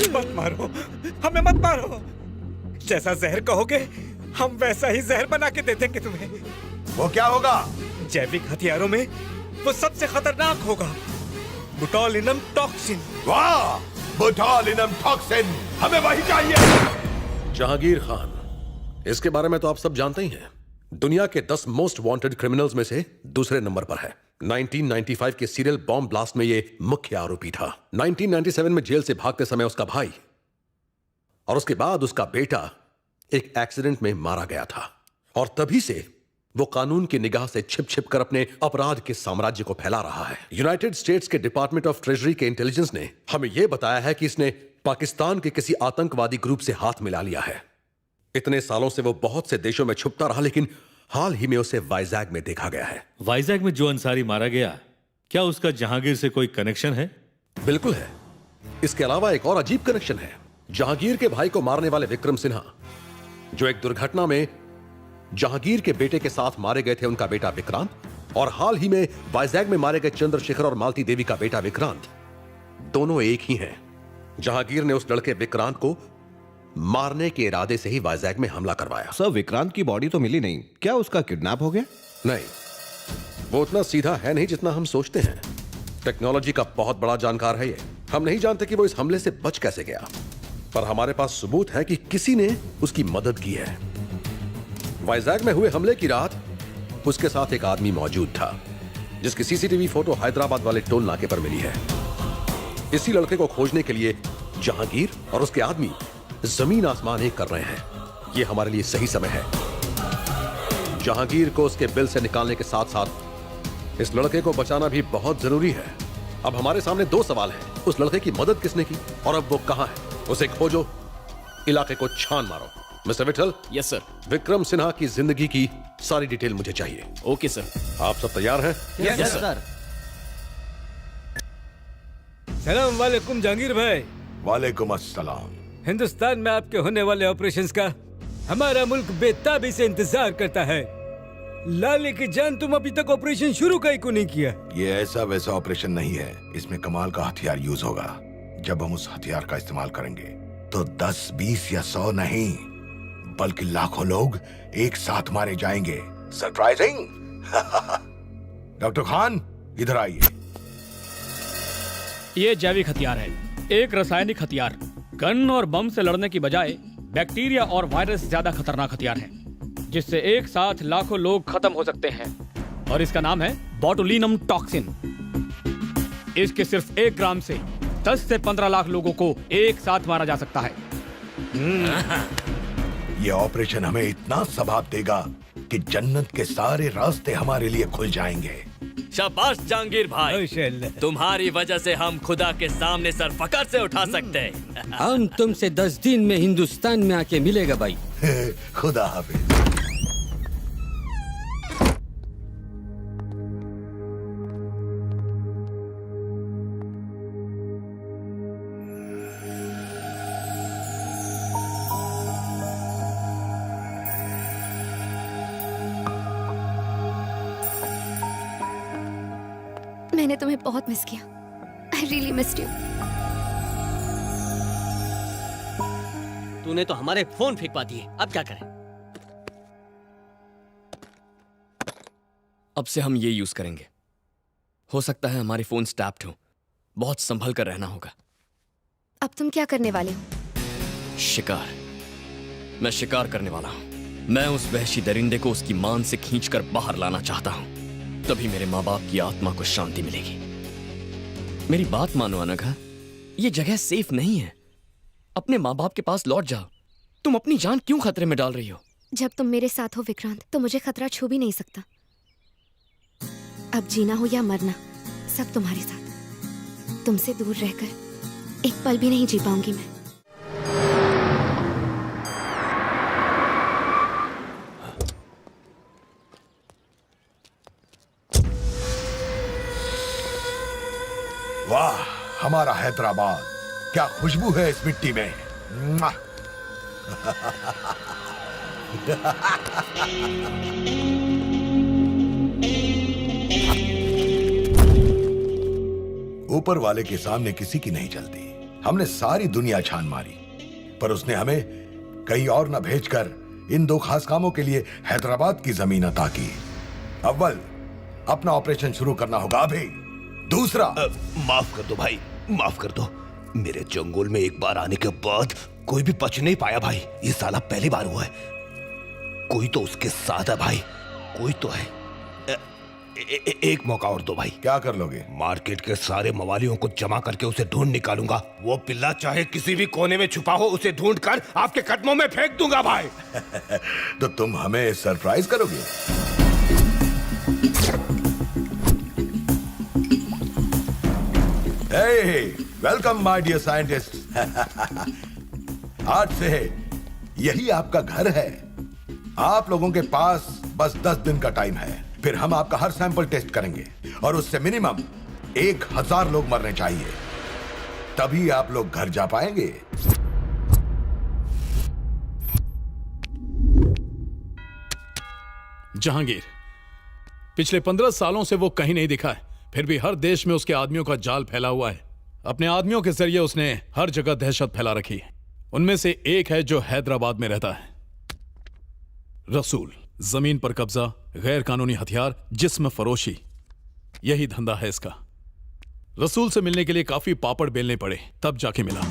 मत मारो, हमें मत मारो। जैसा जहर कहोगे हम वैसा ही जहर बना के दे देंगे तुम्हें। वो क्या होगा? जैविक हथियारों में वो सबसे खतरनाक होगा, बोटुलिनम टॉक्सिन। वाह, बोटुलिनम टॉक्सिन, हमें वही चाहिए। जहांगीर खान, इसके बारे में तो आप सब जानते ही हैं। दुनिया के 10 मोस्ट वांटेड क्रिमिनल्स में से दूसरे नंबर पर है। 1995 के सीरियल बॉम्ब ब्लास्ट में ये मुख्य आरोपी था। 1997 में जेल से भागते समय उसका भाई और उसके बाद उसका बेटा एक एक्सीडेंट में मारा गया था, और तभी से वो कानून की निगाह से छिप छिप कर अपने अपराध के साम्राज्य को फैला रहा है। यूनाइटेड स्टेट्स के डिपार्टमेंट ऑफ ट्रेजरी के इंटेलिजेंस ने हमें यह बताया है कि इसने पाकिस्तान के किसी आतंकवादी ग्रुप से हाथ मिला लिया है। इतने सालों से वो बहुत से देशों में छुपता रहा, लेकिन हाल ही में उसे वाइजैग में देखा गया है। वाइजैग में जो अंसारी मारा गया, क्या उसका जहांगीर से कोई कनेक्शन है? बिल्कुल है। इसके अलावा एक और अजीब कनेक्शन है। जहांगीर के भाई को मारने वाले विक्रम सिन्हा, जो एक दुर्घटना में जहांगीर के बेटे के साथ मारे गए थे, उनका बेटा विक्रांत, और हाल ही में वाइजैग में मारे गए चंद्रशेखर और मालती देवी का बेटा विक्रांत, दोनों एक ही हैं। जहांगीर ने उस लड़के विक्रांत को मारने के इरादे से ही वाइजैग में हमला करवाया। सर, विक्रांत की बॉडी तो मिली नहीं, क्या उसका किडनैप हो गया? नहीं, वो उतना सीधा है नहीं जितना हम सोचते हैं। टेक्नोलॉजी का बहुत बड़ा जानकार है ये। हम नहीं जानते कि वो इस हमले से बच कैसे गया, पर हमारे पास सबूत है कि किसी ने उसकी मदद की है। वाइजैग में हुए हमले की रात उसके साथ एक आदमी मौजूद था, जिसकी सीसीटीवी फोटो हैदराबाद वाले टोल नाके पर मिली है। इसी लड़के को खोजने के लिए जहांगीर और उसके आदमी जमीन आसमान एक कर रहे हैं। ये हमारे लिए सही समय है। जहांगीर को उसके बिल से निकालने के साथ साथ इस लड़के को बचाना भी बहुत जरूरी है। अब हमारे सामने दो सवाल हैं। उस लड़के की मदद किसने की और अब वो कहां है? उसे खोजो, इलाके को छान मारो। Mister Vithal. Yes sir. Vikram Sinha की जिंदगी की सारी डिटेल मुझे चाहिए। Okay sir. आप सब तैयार हैं? Yes sir. सलाम वालेकुम जहांगीर भाई। वालेकुम अस्सलाम। हिंदुस्तान में आपके होने वाले ऑपरेशंस का हमारा मुल्क बेताबी से इंतजार करता है। लाले की जान, तुम अभी तक ऑपरेशन शुरू का ही क्यों नहीं किया? ये ऐसा वैसा ऑपरेशन नहीं है। इसमें कमाल का हथियार यूज होगा। जब हम उस हथियार का इस्तेमाल करेंगे तो 10, 20 या 100 नहीं, बल्कि लाखों लोग एक साथ मारे जाएंगे। सरप्राइजिंग। डॉक्टर खान, इधर आइए। ये जैविक हथियार है, एक रासायनिक हथियार। गन और बम से लड़ने की बजाय बैक्टीरिया और वायरस ज्यादा खतरनाक हथियार है, जिससे एक साथ लाखों लोग खत्म हो सकते हैं। और इसका नाम है बोटुलिनम टॉक्सिन। इसके सिर्फ 1 ग्राम से 10 से 15 लाख लोगों को एक साथ मारा जा सकता है। ये ऑपरेशन हमें इतना सवाब देगा कि जन्नत के सारे रास्ते हमारे लिए खुल जाएंगे। शाबाश जहांगीर भाई, तुम्हारी वजह से हम खुदा के सामने सर फकर से उठा सकते हैं। हम तुमसे 10 दिन में हिंदुस्तान में आके मिलेगा भाई। खुदा हाफिज। मैंने तुम्हें बहुत मिस किया। I really missed you. तूने तो हमारे फोन फेंकवा दिए, अब क्या करें? अब से हम ये यूज करेंगे। हो सकता है हमारे फोन टैप्ड हो, बहुत संभल कर रहना होगा। अब तुम क्या करने वाले हो? शिकार। मैं शिकार करने वाला हूं। मैं उस वहशी दरिंदे को उसकी मान से खींचकर बाहर लाना चाहता हूं। तभी मेरे माँ बाप की आत्मा को शांति मिलेगी। मेरी बात मानो अनघा, ये जगह सेफ नहीं है। अपने माँ बाप के पास लौट जाओ। तुम अपनी जान क्यों खतरे में डाल रही हो? जब तुम मेरे साथ हो विक्रांत, तो मुझे खतरा छू भी नहीं सकता। अब जीना हो या मरना, सब तुम्हारे साथ। तुमसे दूर रहकर एक पल भी नहीं जी पाऊंगी मैं। वाह, हमारा हैदराबाद, क्या खुशबू है इस मिट्टी में। मुआ। ऊपर वाले के सामने किसी की नहीं चलती। हमने सारी दुनिया छान मारी, पर उसने हमें कहीं और न भेजकर इन 2 खास कामों के लिए हैदराबाद की जमीन अता की। अव्वल, अपना ऑपरेशन शुरू करना होगा अभी। दूसरा, माफ कर दो भाई, माफ कर दो। मेरे जंगल में एक बार आने के बाद कोई भी बच नहीं पाया भाई। ये साला पहली बार हुआ है। कोई तो उसके साथ है भाई, कोई तो है। एक मौका और दो भाई। क्या कर लोगे? मार्केट के सारे मवालियों को जमा करके उसे ढूंढ निकालूंगा। वो पिल्ला चाहे किसी भी कोने में छुपा हो, उसे ढूंढ कर आपके कदमों में फेंक दूंगा भाई। तो तुम हमें सरप्राइज करोगे? Welcome my dear scientist. आज से यही आपका घर है। आप लोगों के पास बस 10 दिन का टाइम है, फिर हम आपका हर सैंपल टेस्ट करेंगे और उससे मिनिमम 1000 लोग मरने चाहिए, तभी आप लोग घर जा पाएंगे। जहांगीर, पिछले 15 सालों से वो कहीं नहीं दिखा है, फिर भी हर देश में उसके आदमियों का जाल फैला हुआ है। अपने आदमियों के जरिए उसने हर जगह दहशत फैला रखी है। उनमें से एक है जो हैदराबाद में रहता है, रसूल। जमीन पर कब्जा, गैर कानूनी हथियार, जिस्म फरोशी, यही धंधा है इसका। रसूल से मिलने के लिए काफी पापड़ बेलने पड़े, तब जाके मिला।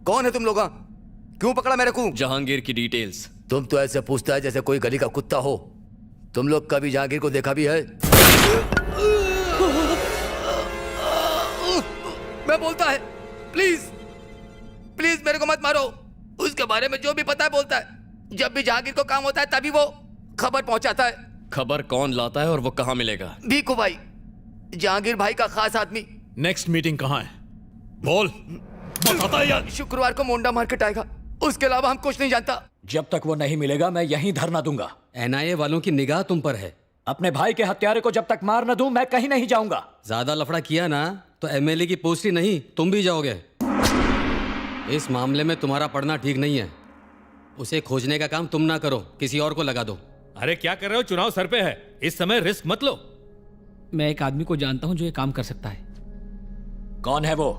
कौन है तुम लोग? क्यों पकड़ा मेरे को? जहांगीर की डिटेल्स। तुम तो ऐसे पूछता है जैसे कोई गली का कुत्ता हो। तुम लोग कभी जहांगीर को देखा भी है? मैं बोलता है, प्लीज प्लीज मेरे को मत मारो। उसके बारे में जो भी पता है बोलता है। जब भी जहांगीर को काम होता है तभी वो खबर पहुंचाता है। खबर कौन लाता है और वो कहाँ मिलेगा? भीखू भाई, जहांगीर भाई का खास आदमी। नेक्स्ट मीटिंग कहाँ है? बोल, बताता है यार। शुक्रवार को मोंडा मार्केट आएगा, उसके अलावा हम कुछ नहीं जानता। जब तक वो नहीं मिलेगा मैं यहीं धरना दूंगा। एनआईए वालों की निगाह तुम पर है। अपने भाई के हत्यारे को जब तक मार न दूं मैं कहीं नहीं जाऊंगा। ज्यादा लफड़ा किया ना तो एमएलए की पोस्ट ही नहीं, तुम भी जाओगे। इस मामले में तुम्हारा पढ़ना ठीक नहीं है। उसे खोजने का काम तुम ना करो, किसी और को लगा दो। अरे क्या कर रहे हो? चुनाव सर पे है, इस समय रिस्क मत लो। मैं एक आदमी को जानता हूं जो ये काम कर सकता है। कौन है वो?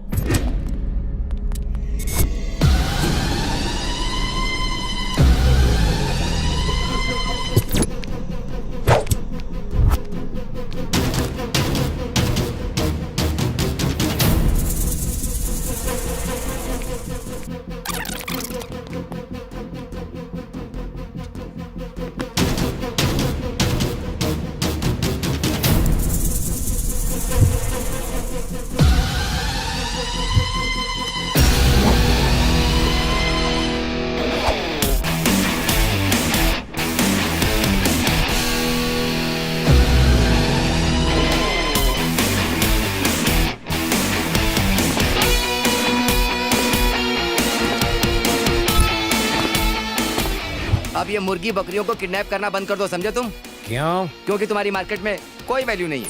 अब ये मुर्गी बकरियों को किडनैप करना बंद कर दो, समझे तुम? क्यों? क्योंकि तुम्हारी मार्केट में कोई वैल्यू नहीं है।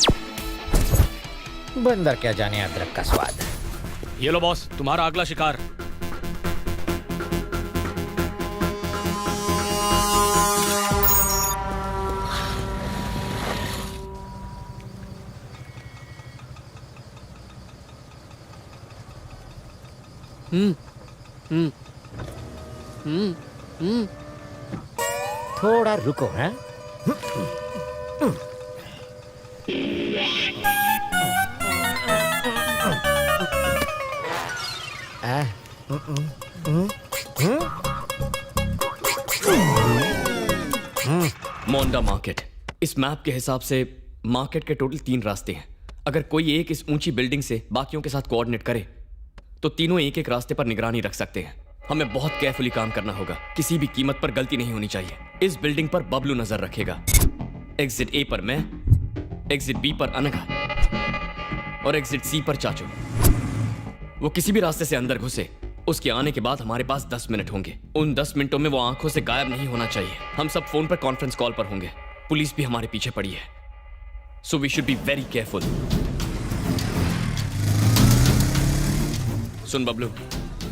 बंदर क्या जाने अदरक का स्वाद। ये लो बॉस, तुम्हारा अगला शिकार। थोड़ा रुको। हैं? मोंडा मार्केट। इस मैप के हिसाब से मार्केट के टोटल 3 रास्ते हैं। अगर कोई एक इस ऊंची बिल्डिंग से बाकियों के साथ कोऑर्डिनेट करे तो तीनों एक एक रास्ते पर निगरानी रख सकते हैं। हमें बहुत केयरफुली काम करना होगा, किसी भी कीमत पर गलती नहीं होनी चाहिए। इस बिल्डिंग पर बबलू नजर रखेगा, एग्जिट ए पर मैं, एग्जिट बी पर अनघा और एग्जिट सी पर चाचू। वो किसी भी रास्ते से अंदर घुसे, उसके आने के बाद हमारे पास 10 मिनट होंगे। उन 10 मिनटों में वो आंखों से गायब नहीं होना चाहिए। हम सब फोन पर कॉन्फ्रेंस कॉल पर होंगे। पुलिस भी हमारे पीछे पड़ी है, so we should be very careful. सुन बबलू,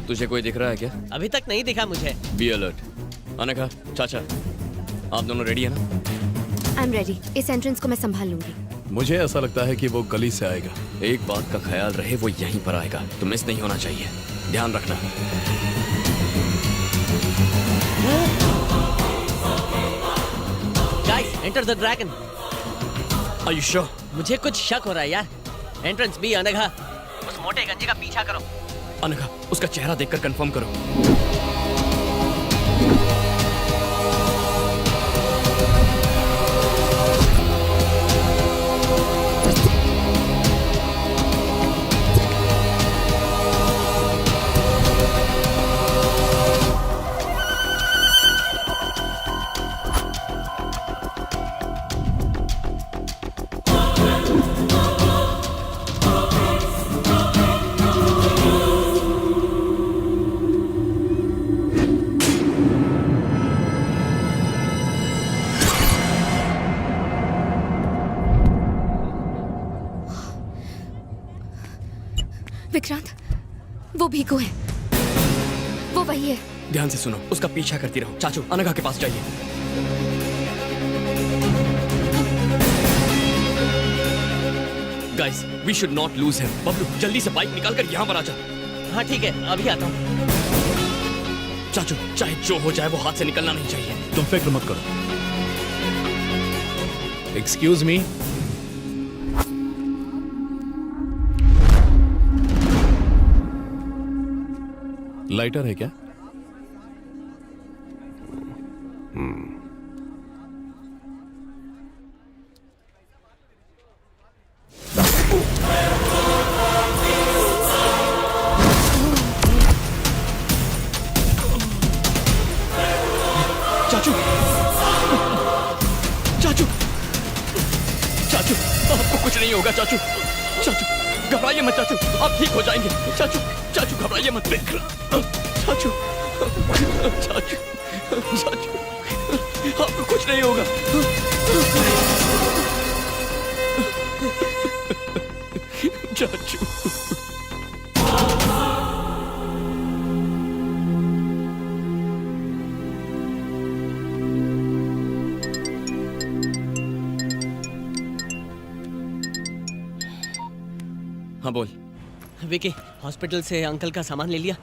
तुझे कोई दिख रहा है क्या? अभी तक नहीं दिखा मुझे। Be alert. अनघा, चाचा, आप दोनों रेडी है ना? I am ready. इस एंट्रेंस को मैं संभाल लूंगी। मुझे ऐसा लगता है कि वो गली से आएगा। एक बात का ख्याल रहे, वो यहीं पर आएगा, तो मिस नहीं होना चाहिए। ध्यान रखना। Guys, enter the dragon. Are you sure? मुझे कुछ शक हो रहा है यार। Entrance be Anagha. उस मोटे गंजे का पीछा करो। अनघा, उसका चेहरा देखकर कंफर्म करो। विक्रांत, वो भीखू है, वो वही है। ध्यान से सुनो, उसका पीछा करती रहो। चाचू, अनघा के पास जाइए। Guys, we should not lose him. Bablu, जल्दी से बाइक निकाल कर यहाँ पर आ जा। हाँ ठीक है, अभी आता हूँ। चाचू, चाहे जो हो जाए वो हाथ से निकलना नहीं चाहिए। तुम फिक्र मत करो। Excuse me. लाइटर है क्या? चाचू, चाचू, चाचू, आपको कुछ नहीं होगा चाचू। चाचू, घबराइए मत चाचू, आप ठीक हो जाएंगे। चाचू, चाचू घबराइए मत। चाचू, चाचू, चाचू, आपको कुछ नहीं होगा। चाचू, हाँ बोल। विकी, हॉस्पिटल से अंकल का सामान ले लिया,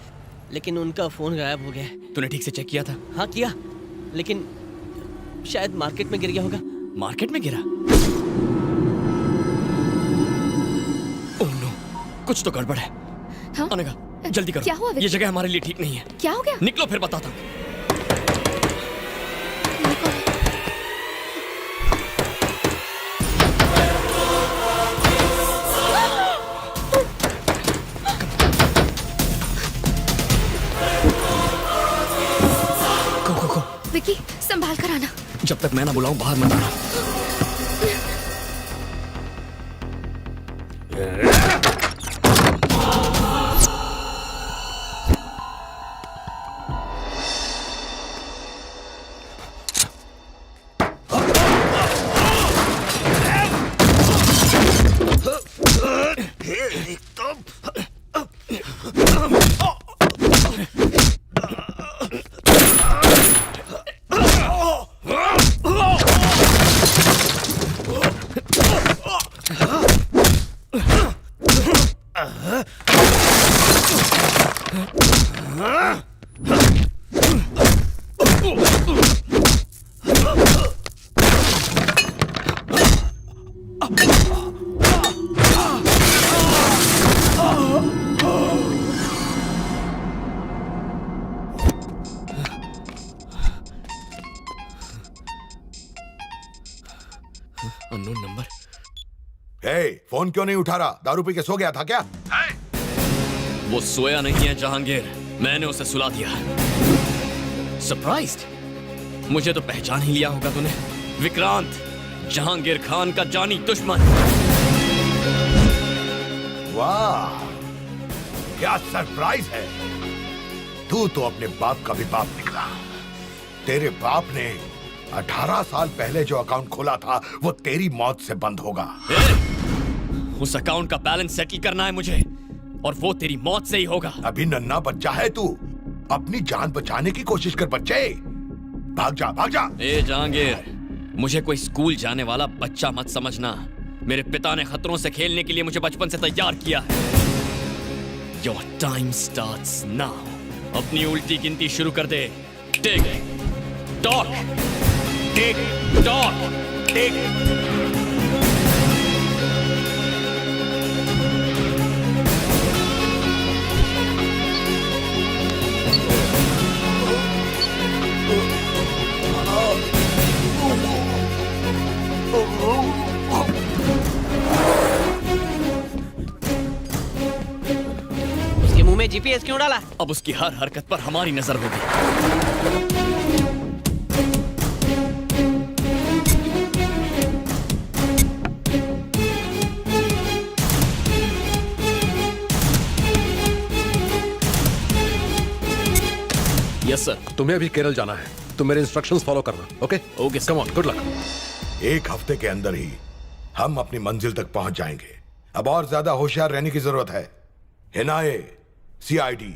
लेकिन उनका फोन गायब हो गया है। तूने ठीक से चेक किया था? हाँ किया, लेकिन शायद मार्केट में गिर गया होगा। मार्केट में गिरा? ओह नो, कुछ तो गड़बड़ है। हाँ? अनघा, जल्दी करो। क्या हुआ विकी? ये जगह हमारे लिए ठीक नहीं है। क्या हो गया? निकलो फिर बताता हूँ। विकी, संभाल कर आना। जब तक मैं ना बुलाऊं बाहर मत आना। Unknown number. फोन क्यों नहीं उठा रहा? दारू पी के सो गया था क्या? वो सोया नहीं है जहांगीर, मैंने उसे सुला दिया। सरप्राइज्ड? मुझे तो पहचान ही लिया होगा तूने। विक्रांत, जहांगीर खान का जानी दुश्मन। वाह, क्या सरप्राइज है। तू तो अपने बाप का भी बाप निकला। तेरे बाप ने 18 साल पहले जो अकाउंट खोला था वो तेरी मौत से बंद होगा। उस अकाउंट का बैलेंस सेटल करना है मुझे, और वो तेरी मौत से ही होगा। अभी नन्हा बच्चा है तू, अपनी जान बचाने की कोशिश कर बच्चे। भाग जा, भाग जा। ए जहांगीर, मुझे कोई स्कूल जाने वाला बच्चा मत समझना। मेरे पिता ने खतरों से खेलने के लिए मुझे बचपन से तैयार किया है। Your time starts now. अपनी उल्टी गिनती शुरू कर दे। टिक टॉक, टिक टॉक, टिक। उसके मुंह में जीपीएस क्यों डाला? अब उसकी हर हरकत पर हमारी नजर होगी। Yes sir. तुम्हें अभी केरल जाना है, तुम मेरे इंस्ट्रक्शंस फॉलो करना। Okay okay, come on, good luck. एक हफ्ते के अंदर ही हम अपनी मंजिल तक पहुंच जाएंगे। अब और ज्यादा होशियार रहने की जरूरत है। NIA, CID,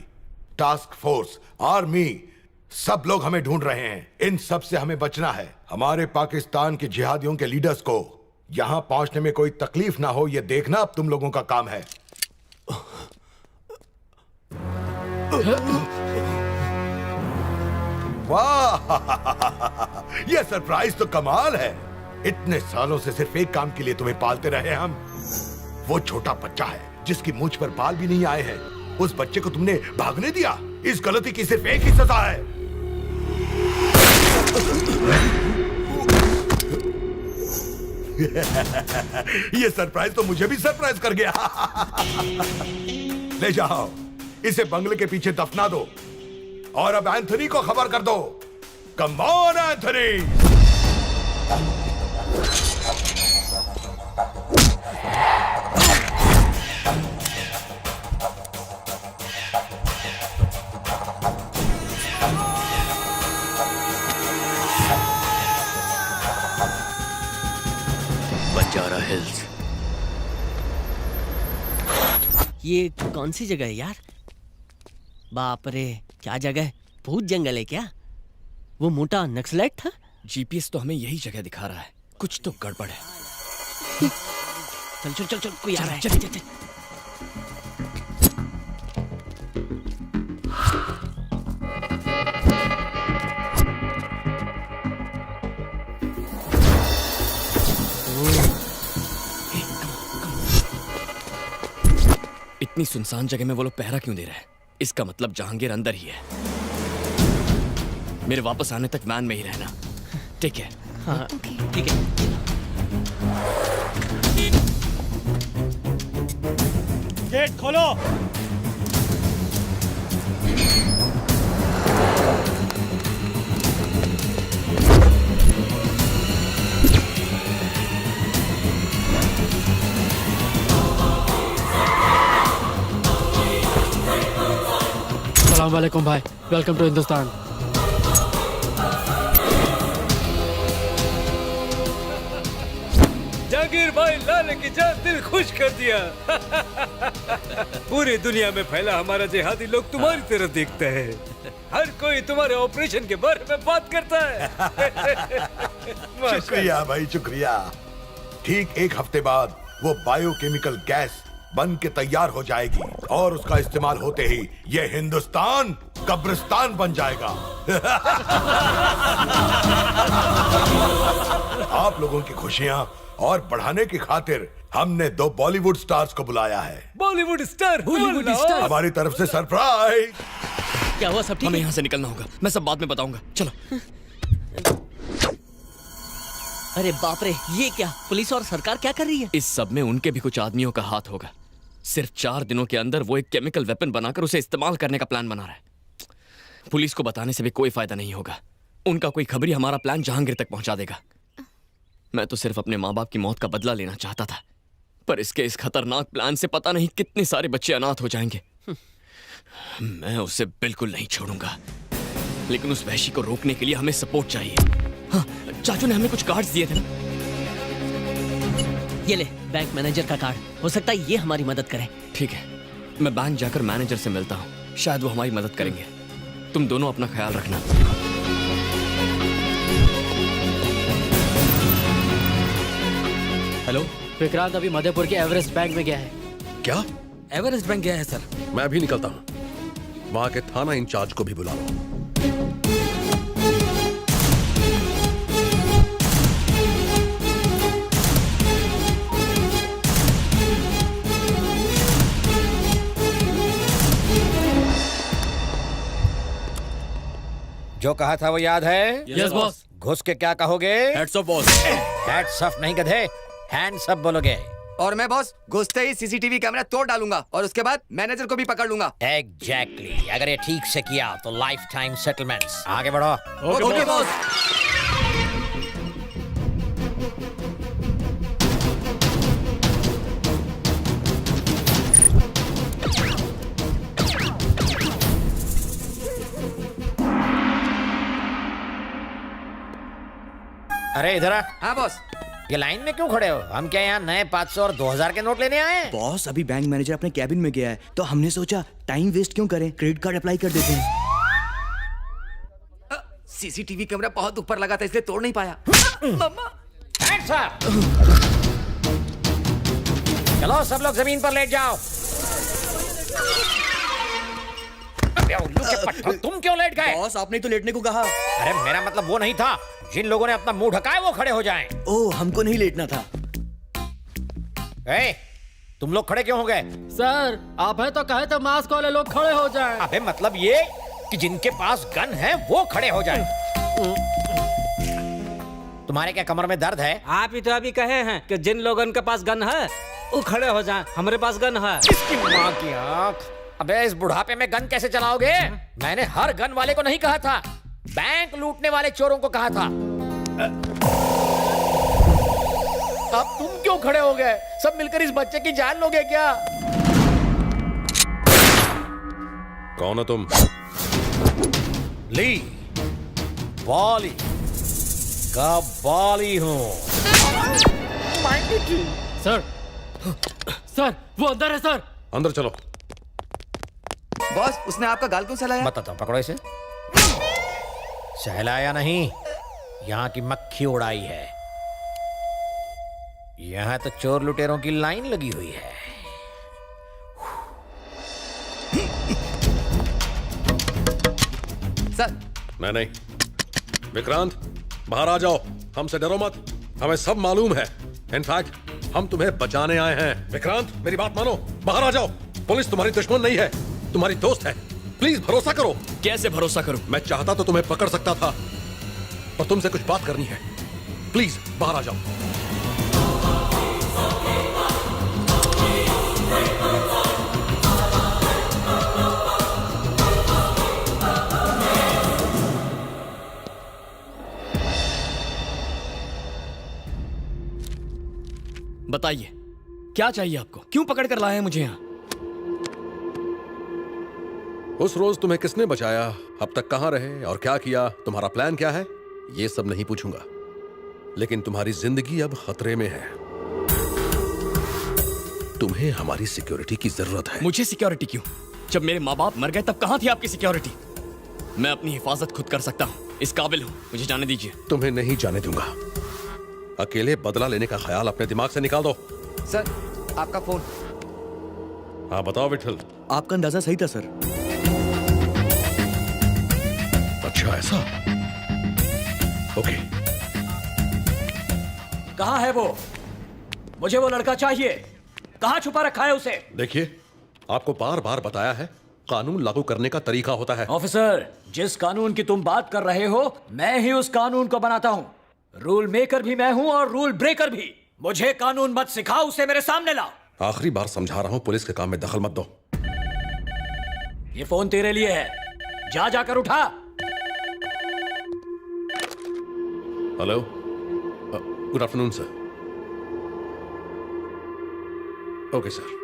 task force, army, सब लोग हमें ढूंढ रहे हैं। इन सब से हमें बचना है। हमारे पाकिस्तान के जिहादियों के लीडर्स को यहां पहुंचने में कोई तकलीफ ना हो, यह देखना अब तुम लोगों का काम है। वाह, यह सरप्राइज तो कमाल है। इतने सालों से सिर्फ एक काम के लिए तुम्हें पालते रहे हम। वो छोटा बच्चा है जिसकी मूंछ पर बाल भी नहीं आए हैं, उस बच्चे को तुमने भागने दिया। इस गलती की सिर्फ एक ही सजा है। ये सरप्राइज तो मुझे भी सरप्राइज कर गया। ले जाओ, इसे बंगले के पीछे दफना दो और अब एंथनी को खबर कर दो। Come on Anthony. Banjara hills. ये कौन सी जगह है यार? बाप रे, क्या जगह है? भूत जंगल है क्या? वो मोटा नक्सलाइट था? जीपीएस तो हमें यही जगह दिखा रहा है, कुछ तो गड़बड़ है। चल चल चल चल, कोई आ रहा है। चल चल चल। इतनी सुनसान जगह में वो लोग पहरा क्यों दे रहे हैं? इसका मतलब जहांगीर अंदर ही है। मेरे वापस आने तक वैन में ही रहना, ठीक है? हाँ ठीक है। गेट खोलो। अस्सलाम वालेकुम भाई, वेलकम टू हिंदुस्तान। जहांगीर भाई लाले की जान दिल खुश कर दिया। पूरी दुनिया में फैला हमारा जिहादी लोग तुम्हारी तरफ देखता है। हर कोई तुम्हारे ऑपरेशन के बारे में बात करता है। शुक्रिया भाई, शुक्रिया। ठीक एक हफ्ते बाद वो बायोकेमिकल गैस बन के तैयार हो जाएगी और उसका इस्तेमाल होते ही ये हिंदुस्तान कब्रिस्तान बन जाएगा। आप लोगों की खुशियां और बढ़ाने की खातिर हमने 2 बॉलीवुड स्टार्स को बुलाया है। Bollywood star, Bollywood star. हमारी तरफ से सरप्राइज। क्या हुआ? सब ठीक? हमें यहाँ से निकलना होगा, मैं सब बाद में बताऊंगा। चलो। अरे बाप रे, ये क्या? पुलिस और सरकार क्या कर रही है? इस सब में उनके भी कुछ आदमियों का हाथ होगा। सिर्फ 4 दिनों के अंदर वो एक केमिकल वेपन बनाकर उसे इस्तेमाल करने का प्लान बना रहा है। पुलिस को बताने से भी कोई फायदा नहीं होगा। उनका कोई खबरी हमारा प्लान जहांगीर तक पहुंचा देगा। मैं तो सिर्फ अपने माँ बाप की मौत का बदला लेना चाहता था, पर इसके इस खतरनाक प्लान से पता नहीं कितने सारे बच्चे अनाथ हो जाएंगे। मैं उसे बिल्कुल नहीं छोड़ूंगा, लेकिन उस वहशी को रोकने के लिए हमें सपोर्ट चाहिए। हाँ, चाचू ने हमें कुछ कार्ड्स दिए थे ना? ये ले, बैंक मैनेजर का कार्ड। हो सकता है ये हमारी मदद करे। ठीक है, मैं बैंक जाकर मैनेजर से मिलता हूँ, शायद वो हमारी मदद करेंगे। तुम दोनों अपना ख्याल रखना। हेलो, विक्रांत अभी मध्यपुर के एवरेस्ट बैंक में गया है। क्या? एवरेस्ट बैंक गया है सर। मैं भी निकलता हूँ, वहां के थाना इंचार्ज को भी बुला लो। जो कहा था वो याद है? Yes boss. घुस के क्या कहोगे? Heads of boss. Heads of नहीं गधे, हैंड्स अप बोलोगे। और मैं बॉस घुसते ही सीसीटीवी कैमरा तोड़ डालूंगा और उसके बाद मैनेजर को भी पकड़ लूंगा। एग्जैक्टली। अगर ये ठीक से किया तो लाइफ टाइम सेटलमेंट्स। आगे बढ़ो। Okay boss. अरे इधर आ। हाँ बॉस। ये लाइन में क्यों खड़े हो? हम क्या यहाँ नए 500 और 2000 के नोट लेने आए हैं? बॉस अभी बैंक मैनेजर अपने कैबिन में गया है तो हमने सोचा टाइम वेस्ट क्यों करें, क्रेडिट कार्ड अप्लाई कर देते हैं। सीसीटीवी कैमरा बहुत ऊपर लगा था इसलिए तोड़ नहीं पाया। मम्मा चलो सब लोग जमीन पर लेट जाओ। अबे उल्लू के पट्टो, तुम क्यों लेट गए? बॉस आपने तो लेटने को कहा। अरे मेरा मतलब वो नहीं था, जिन लोगों ने अपना मुंह ढका है वो खड़े हो जाएं। ओह हमको नहीं लेटना था। ए, तुम लोग खड़े क्यों हो गए? सर आप है तो कहे तो मास्क वाले लोग खड़े हो जाएं। अबे मतलब ये कि जिनके पास गन है वो खड़े हो जाएं। तुम्हारे क्या कमर में दर्द है? आप ही तो अभी कहे हैं कि जिन लोगों के पास गन है वो खड़े हो जाएं। हमारे पास गन है। इसकी माँ की आँख। अबे इस बुढ़ापे में गन कैसे चलाओगे? मैंने हर गन वाले को नहीं कहा था, बैंक लूटने वाले चोरों को कहा था। अब तुम क्यों खड़े हो गए? सब मिलकर इस बच्चे की जान लोगे क्या? कौन हो तुम? ली बॉली का बॉली हूँ। सर सर वो अंदर है सर। अंदर चलो। बॉस उसने आपका गाल क्यों सहलाया? बताता हूँ, पकड़ो इसे। सहलाया नहीं, यहाँ की मक्खी उड़ाई है। यहाँ तो चोर लुटेरों की लाइन लगी हुई है। सर मैं नहीं। विक्रांत बाहर आ जाओ, हमसे डरो मत, हमें सब मालूम है। इनफैक्ट हम तुम्हें बचाने आए हैं। विक्रांत मेरी बात मानो, बाहर आ जाओ। पुलिस तुम्हारी दुश्मन नहीं है, तुम्हारी दोस्त है। प्लीज भरोसा करो। कैसे भरोसा करूं? मैं चाहता तो तुम्हें पकड़ सकता था, पर तुमसे कुछ बात करनी है। प्लीज बाहर आ जाओ। बताइए क्या चाहिए आपको? क्यों पकड़ कर लाए हैं मुझे यहाँ? उस रोज तुम्हें किसने बचाया, अब तक कहां रहे और क्या किया, तुम्हारा प्लान क्या है, ये सब नहीं पूछूंगा। लेकिन तुम्हारी जिंदगी अब खतरे में है। तुम्हें हमारी सिक्योरिटी की जरूरत है। मुझे सिक्योरिटी क्यों? जब मेरे माँ बाप मर गए तब कहाँ थी आपकी सिक्योरिटी? मैं अपनी हिफाजत खुद कर सकता हूँ, इस काबिल हूँ, मुझे जाने दीजिए। तुम्हें नहीं जाने दूंगा। अकेले बदला लेने का ख्याल अपने दिमाग से निकाल दो। सर आपका फोन। हाँ बताओ विठल। आपका अंदाजा सही था सर। अच्छा ऐसा? ओके। कहाँ है वो? मुझे वो लड़का चाहिए। कहाँ छुपा रखा है उसे? देखिए आपको बार बार बताया है, कानून लागू करने का तरीका होता है। ऑफिसर, जिस कानून की तुम बात कर रहे हो मैं ही उस कानून को बनाता हूँ। रूल मेकर भी मैं हूँ और रूल ब्रेकर भी। मुझे कानून मत सिखाओ, उसे मेरे सामने लाओ। आखिरी बार समझा रहा हूँ, पुलिस के काम में दखल मत दो। ये फोन तेरे लिए है, जा जाकर उठा। Hello, good afternoon sir. Okay sir.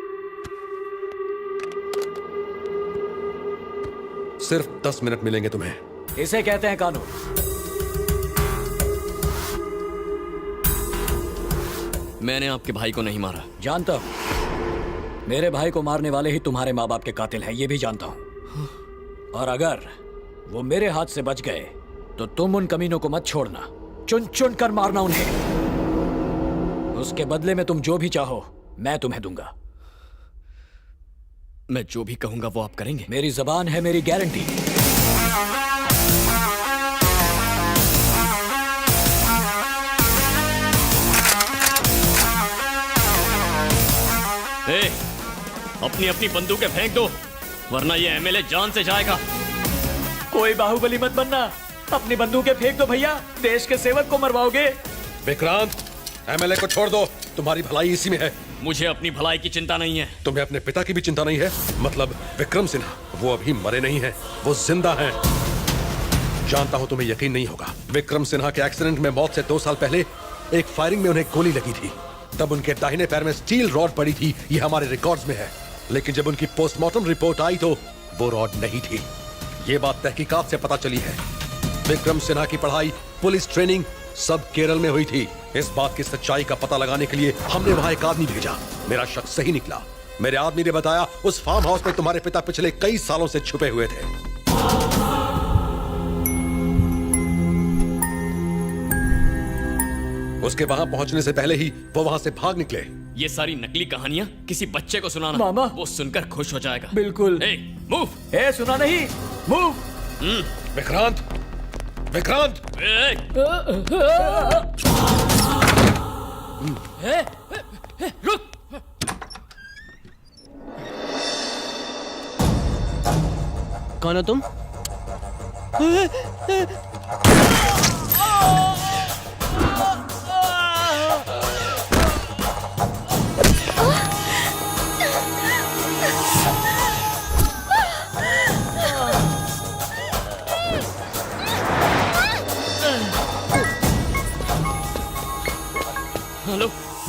सिर्फ 10 मिनट मिलेंगे तुम्हें। इसे कहते हैं कानून। मैंने आपके भाई को नहीं मारा। जानता हूं, मेरे भाई को मारने वाले ही तुम्हारे माँ बाप के कातिल हैं, ये भी जानता हूं। और अगर वो मेरे हाथ से बच गए तो तुम उन कमीनों को मत छोड़ना, चुन चुन कर मारना उन्हें। उसके बदले में तुम जो भी चाहो मैं तुम्हें दूंगा। मैं जो भी कहूंगा वो आप करेंगे? मेरी जबान है मेरी गारंटी। अपनी अपनी बंदूकें फेंक दो, वरना ये एमएलए जान से जाएगा। कोई बाहुबली मत बनना, अपनी बंदूकें फेंक दो भैया, देश के सेवक को मरवाओगे। विक्रांत, एमएलए को छोड़ दो, तुम्हारी भलाई इसी में है। मुझे अपनी भलाई की चिंता नहीं है। तुम्हें अपने पिता की भी चिंता नहीं है? मतलब विक्रम सिन्हा, वो अभी मरे नहीं हैं, वो जिंदा हैं। जानता हूं तुम्हें यकीन नहीं होगा, विक्रम सिन्हा के एक्सीडेंट में मौत से 2 साल पहले एक फायरिंग में उन्हें गोली लगी थी। तब उनके दाहिने पैर में स्टील रॉड पड़ी थी, ये हमारे रिकॉर्ड्स में है। लेकिन जब उनकी पोस्टमार्टम रिपोर्ट आई तो वो रॉड नहीं थी। ये बात तहकीकात से पता चली है। विक्रम सिन्हा की पढ़ाई, पुलिस ट्रेनिंग सब केरल में हुई थी। इस बात की सच्चाई का पता लगाने के लिए हमने वहां एक आदमी भेजा। मेरा शक सही निकला। मेरे आदमी ने बताया उस फार्म हाउस में तुम्हारे पिता पिछले कई सालों से छुपे हुए थे। उसके वहां पहुंचने से पहले ही वो वहां से भाग निकले। ये सारी नकली कहानियां किसी बच्चे को सुनाना, मामा। वो सुनकर खुश हो जाएगा। बिल्कुल। मूव। सुना नहीं, मूव। विक्रांत, विक्रांत। रुक। कौन हो तुम? हेलो।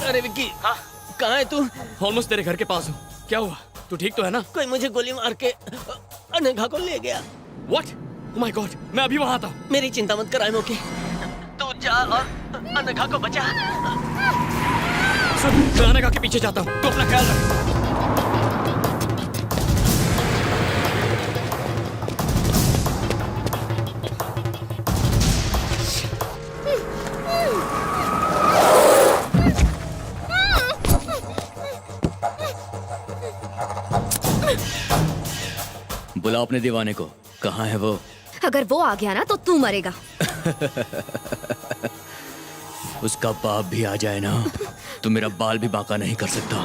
अरे विक्की, हाँ कहाँ है तू? ऑलमोस्ट तेरे घर के पास हूँ। क्या हुआ? तू ठीक तो है ना? कोई मुझे गोली मार के अनघा को ले गया। What? Oh my God, मैं अभी वहाँ आता हूँ। मेरी चिंता मत कर, I'm okay। तू जा और अनघा को बचा। सुन, मैं अनघा के पीछे जाता हूँ। तू अपना ख्याल रख। बुला अपने दीवाने को। कहाँ है वो? अगर वो आ गया ना तो तू मरेगा। उसका बाप भी आ जाए ना तो मेरा बाल भी बांका नहीं कर सकता।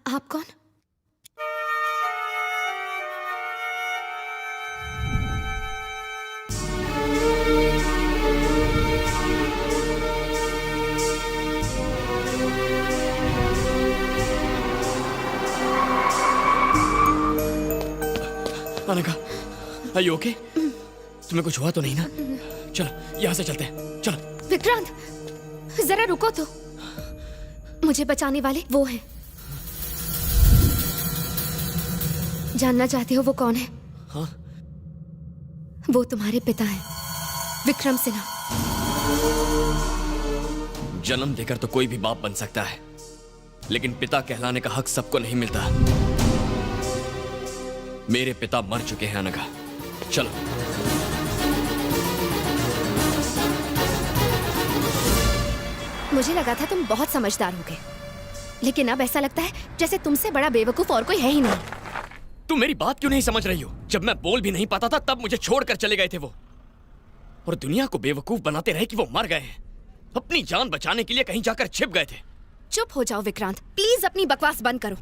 आप कौन? Anagha, are you okay? तुम्हें कुछ हुआ तो नहीं ना? चलो यहाँ से चलते हैं। चलो। विक्रांत, जरा रुको तो। मुझे बचाने वाले वो हैं। जानना चाहते हो वो कौन है? हाँ? वो तुम्हारे पिता हैं, विक्रम सिन्हा। जन्म देकर तो कोई भी बाप बन सकता है, लेकिन पिता कहलाने का हक सबको नहीं मिलता। मेरे पिता मर चुके हैं अनघा। चलो। मुझे लगा था तुम बहुत समझदार होगे, लेकिन अब ऐसा लगता है जैसे तुमसे बड़ा बेवकूफ और कोई है ही नहीं। तुम मेरी बात क्यों नहीं समझ रही हो? जब मैं बोल भी नहीं पाता था तब मुझे छोड़कर चले गए थे वो, और दुनिया को बेवकूफ बनाते रहे कि वो मर गए हैं। अपनी जान बचाने के लिए कहीं जाकर छिप गए थे। चुप हो जाओ विक्रांत, प्लीज अपनी बकवास बंद करो।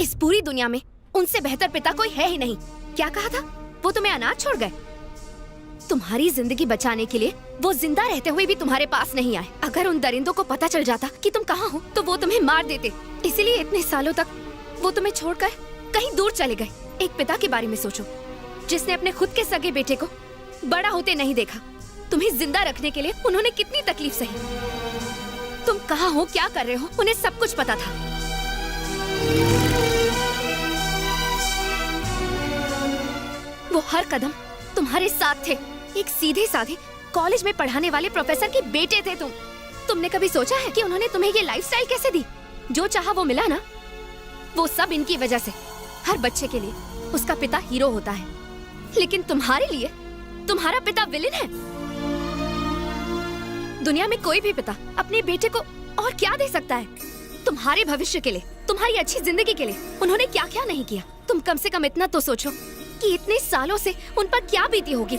इस पूरी दुनिया में उनसे बेहतर पिता कोई है ही नहीं। क्या कहा था? वो तुम्हें अनाथ छोड़ गए। तुम्हारी जिंदगी बचाने के लिए वो जिंदा रहते हुए भी तुम्हारे पास नहीं आए। अगर उन दरिंदों को पता चल जाता कि तुम कहाँ हो तो वो तुम्हें मार देते। इसीलिए इतने सालों तक वो तुम्हें छोड़कर कहीं दूर चले गए। एक पिता के बारे में सोचो जिसने अपने खुद के सगे बेटे को बड़ा होते नहीं देखा, तुम्हें जिंदा रखने के लिए उन्होंने कितनी तकलीफ सही। तुम कहाँ हो, क्या कर रहे हो, उन्हें सब कुछ पता था। वो हर कदम तुम्हारे साथ थे। एक सीधे साधे कॉलेज में पढ़ाने वाले प्रोफेसर के बेटे थे तुम। तुमने कभी सोचा है कि उन्होंने तुम्हें ये लाइफस्टाइल कैसे दी? जो चाहा वो मिला ना, वो सब इनकी वजह से। हर बच्चे के लिए उसका पिता हीरो होता है, लेकिन तुम्हारे लिए तुम्हारा पिता विलेन है। दुनिया में कोई भी पिता अपने बेटे को और क्या दे सकता है? तुम्हारे भविष्य के लिए, तुम्हारी अच्छी जिंदगी के लिए उन्होंने क्या क्या नहीं किया। तुम कम से कम इतना तो सोचो कि इतने सालों से उन पर क्या बीती होगी।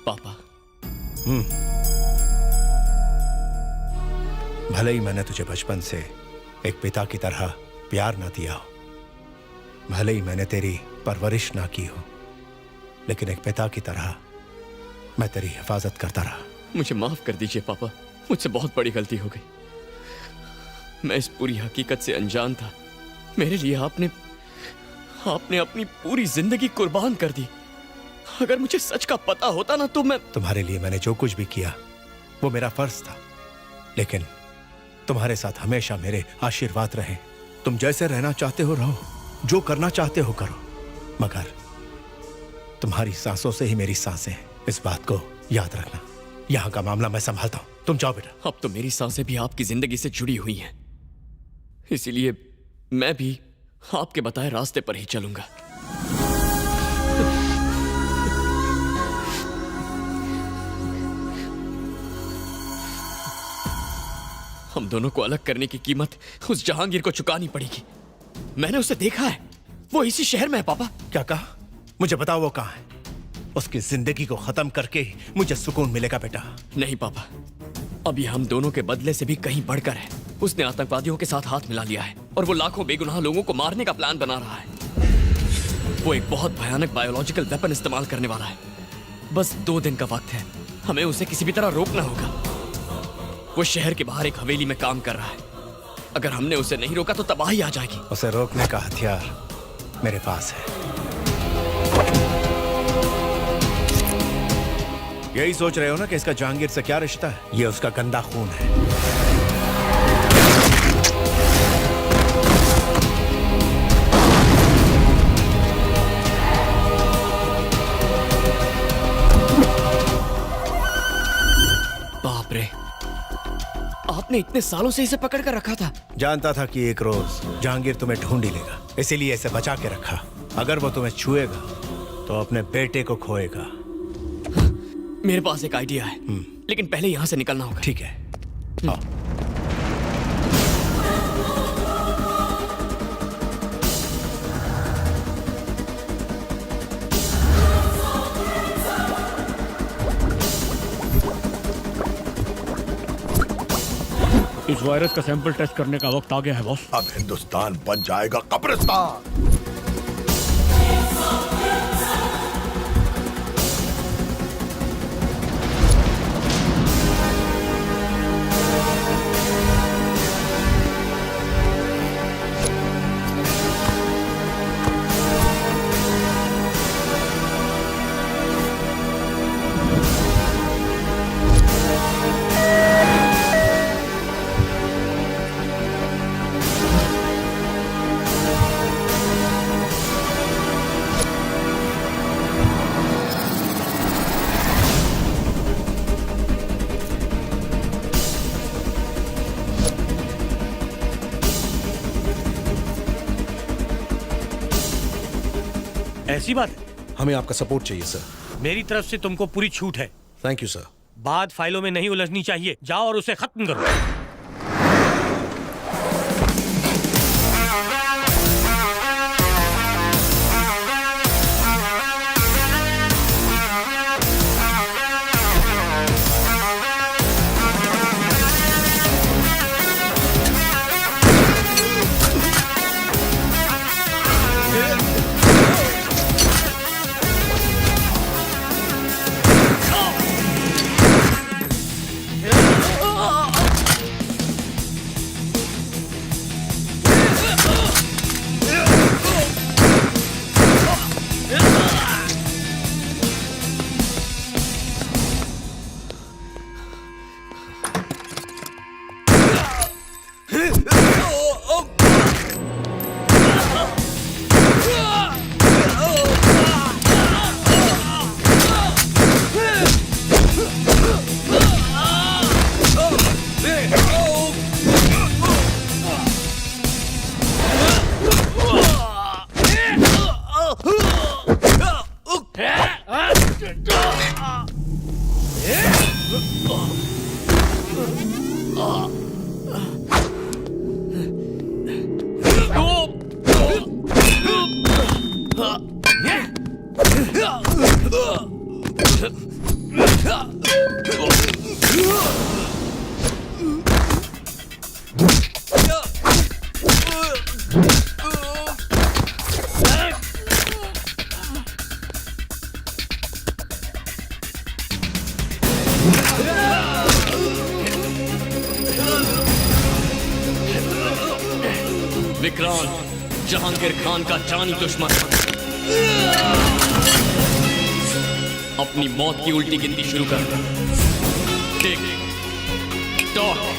पापा। भले ही मैंने तुझे बचपन से एक पिता की तरह प्यार ना दिया हो, भले ही मैंने तेरी परवरिश ना की हो, लेकिन एक पिता की तरह मैं तेरी हिफाजत करता रहा। मुझे माफ कर दीजिए पापा, मुझसे बहुत बड़ी गलती हो गई। मैं इस पूरी हकीकत से अनजान था। मेरे लिए आपने अपनी पूरी जिंदगी कुर्बान कर दी। अगर मुझे सच का पता होता ना तो मैं तुम्हारे लिए मैंने जो कुछ भी किया वो मेरा फर्ज था, लेकिन तुम्हारे साथ हमेशा मेरे आशीर्वाद रहे। तुम जैसे रहना चाहते हो रहो, जो करना चाहते हो करो, मगर तुम्हारी सांसों से ही मेरी सांसें हैं। इस बात को याद रखना। यहाँ का मामला मैं संभालता हूँ, तुम जाओ बेटा। अब तो मेरी सांसें भी आपकी जिंदगी से जुड़ी हुई हैं, इसीलिए मैं भी आपके बताए रास्ते पर ही चलूंगा। हम दोनों को अलग करने की कीमत उस जहांगीर को चुकानी पड़ेगी। मैंने उसे देखा है, वो इसी शहर में है। पापा क्या कहा? मुझे बताओ वो कहाँ है। उसकी जिंदगी को खत्म करके ही मुझे सुकून मिलेगा बेटा। नहीं पापा, अभी हम दोनों के बदले से भी कहीं बढ़कर है। उसने आतंकवादियों के साथ हाथ मिला लिया है और वो लाखों बेगुनाह लोगों को मारने का प्लान बना रहा है। वो एक बहुत भयानक बायोलॉजिकल वेपन इस्तेमाल करने वाला है। बस 2 दिन का वक्त है, हमें उसे किसी भी तरह रोकना होगा। वो शहर के बाहर एक हवेली में काम कर रहा है। अगर हमने उसे नहीं रोका तो तबाही आ जाएगी। उसे रोकने का हथियार मेरे पास है। यही सोच रहे हो ना कि इसका जहांगीर से क्या रिश्ता है? ये उसका गंदा खून है। बाप रे, आपने इतने सालों से इसे पकड़ कर रखा था। जानता था कि एक रोज जहांगीर तुम्हें ढूंढ ही लेगा, इसीलिए इसे बचा के रखा। अगर वो तुम्हें छुएगा तो अपने बेटे को खोएगा। मेरे पास एक आइडिया है, लेकिन पहले यहाँ से निकलना होगा। ठीक है, आओ। इस वायरस का सैंपल टेस्ट करने का वक्त आ गया है बॉस। अब हिंदुस्तान बन जाएगा कब्रिस्तान। ऐसी बात है? हमें आपका सपोर्ट चाहिए सर। मेरी तरफ से तुमको पूरी छूट है। Thank you sir. बात फाइलों में नहीं उलझनी चाहिए। जाओ और उसे खत्म करो। विक्रांत जहांगीर खान का जानी दुश्मन अपनी मौत की उल्टी गिनती शुरू कर। Tick tock.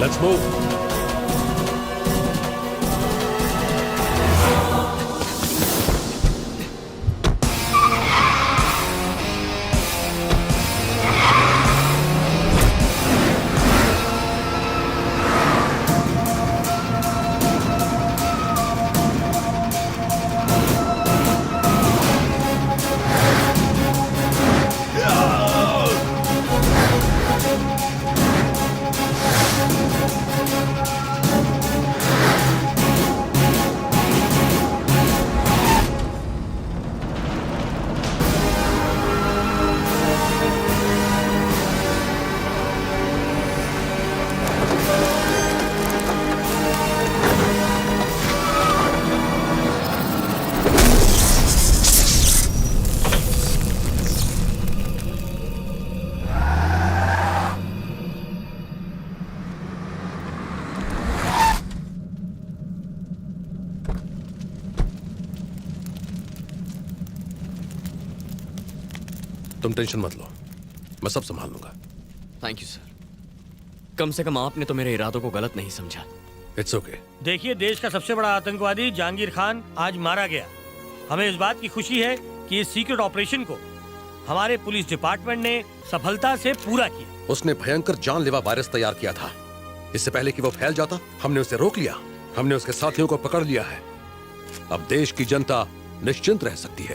Let's move. तुम टेंशन मत लो, मैं सब संभाल लूंगा। Thank you sir. कम से कम आपने तो मेरे इरादों को गलत नहीं समझा। It's okay. देखिए, देश का सबसे बड़ा आतंकवादी जहांगीर खान आज मारा गया। हमें इस बात की खुशी है कि इस सीक्रेट ऑपरेशन को हमारे पुलिस डिपार्टमेंट ने सफलता से पूरा किया। उसने भयंकर जानलेवा वायरस तैयार किया था। इससे पहले कि वो फैल जाता, हमने उसे रोक लिया। हमने उसके साथियों को पकड़ लिया है। अब देश की जनता निश्चिंत रह सकती है।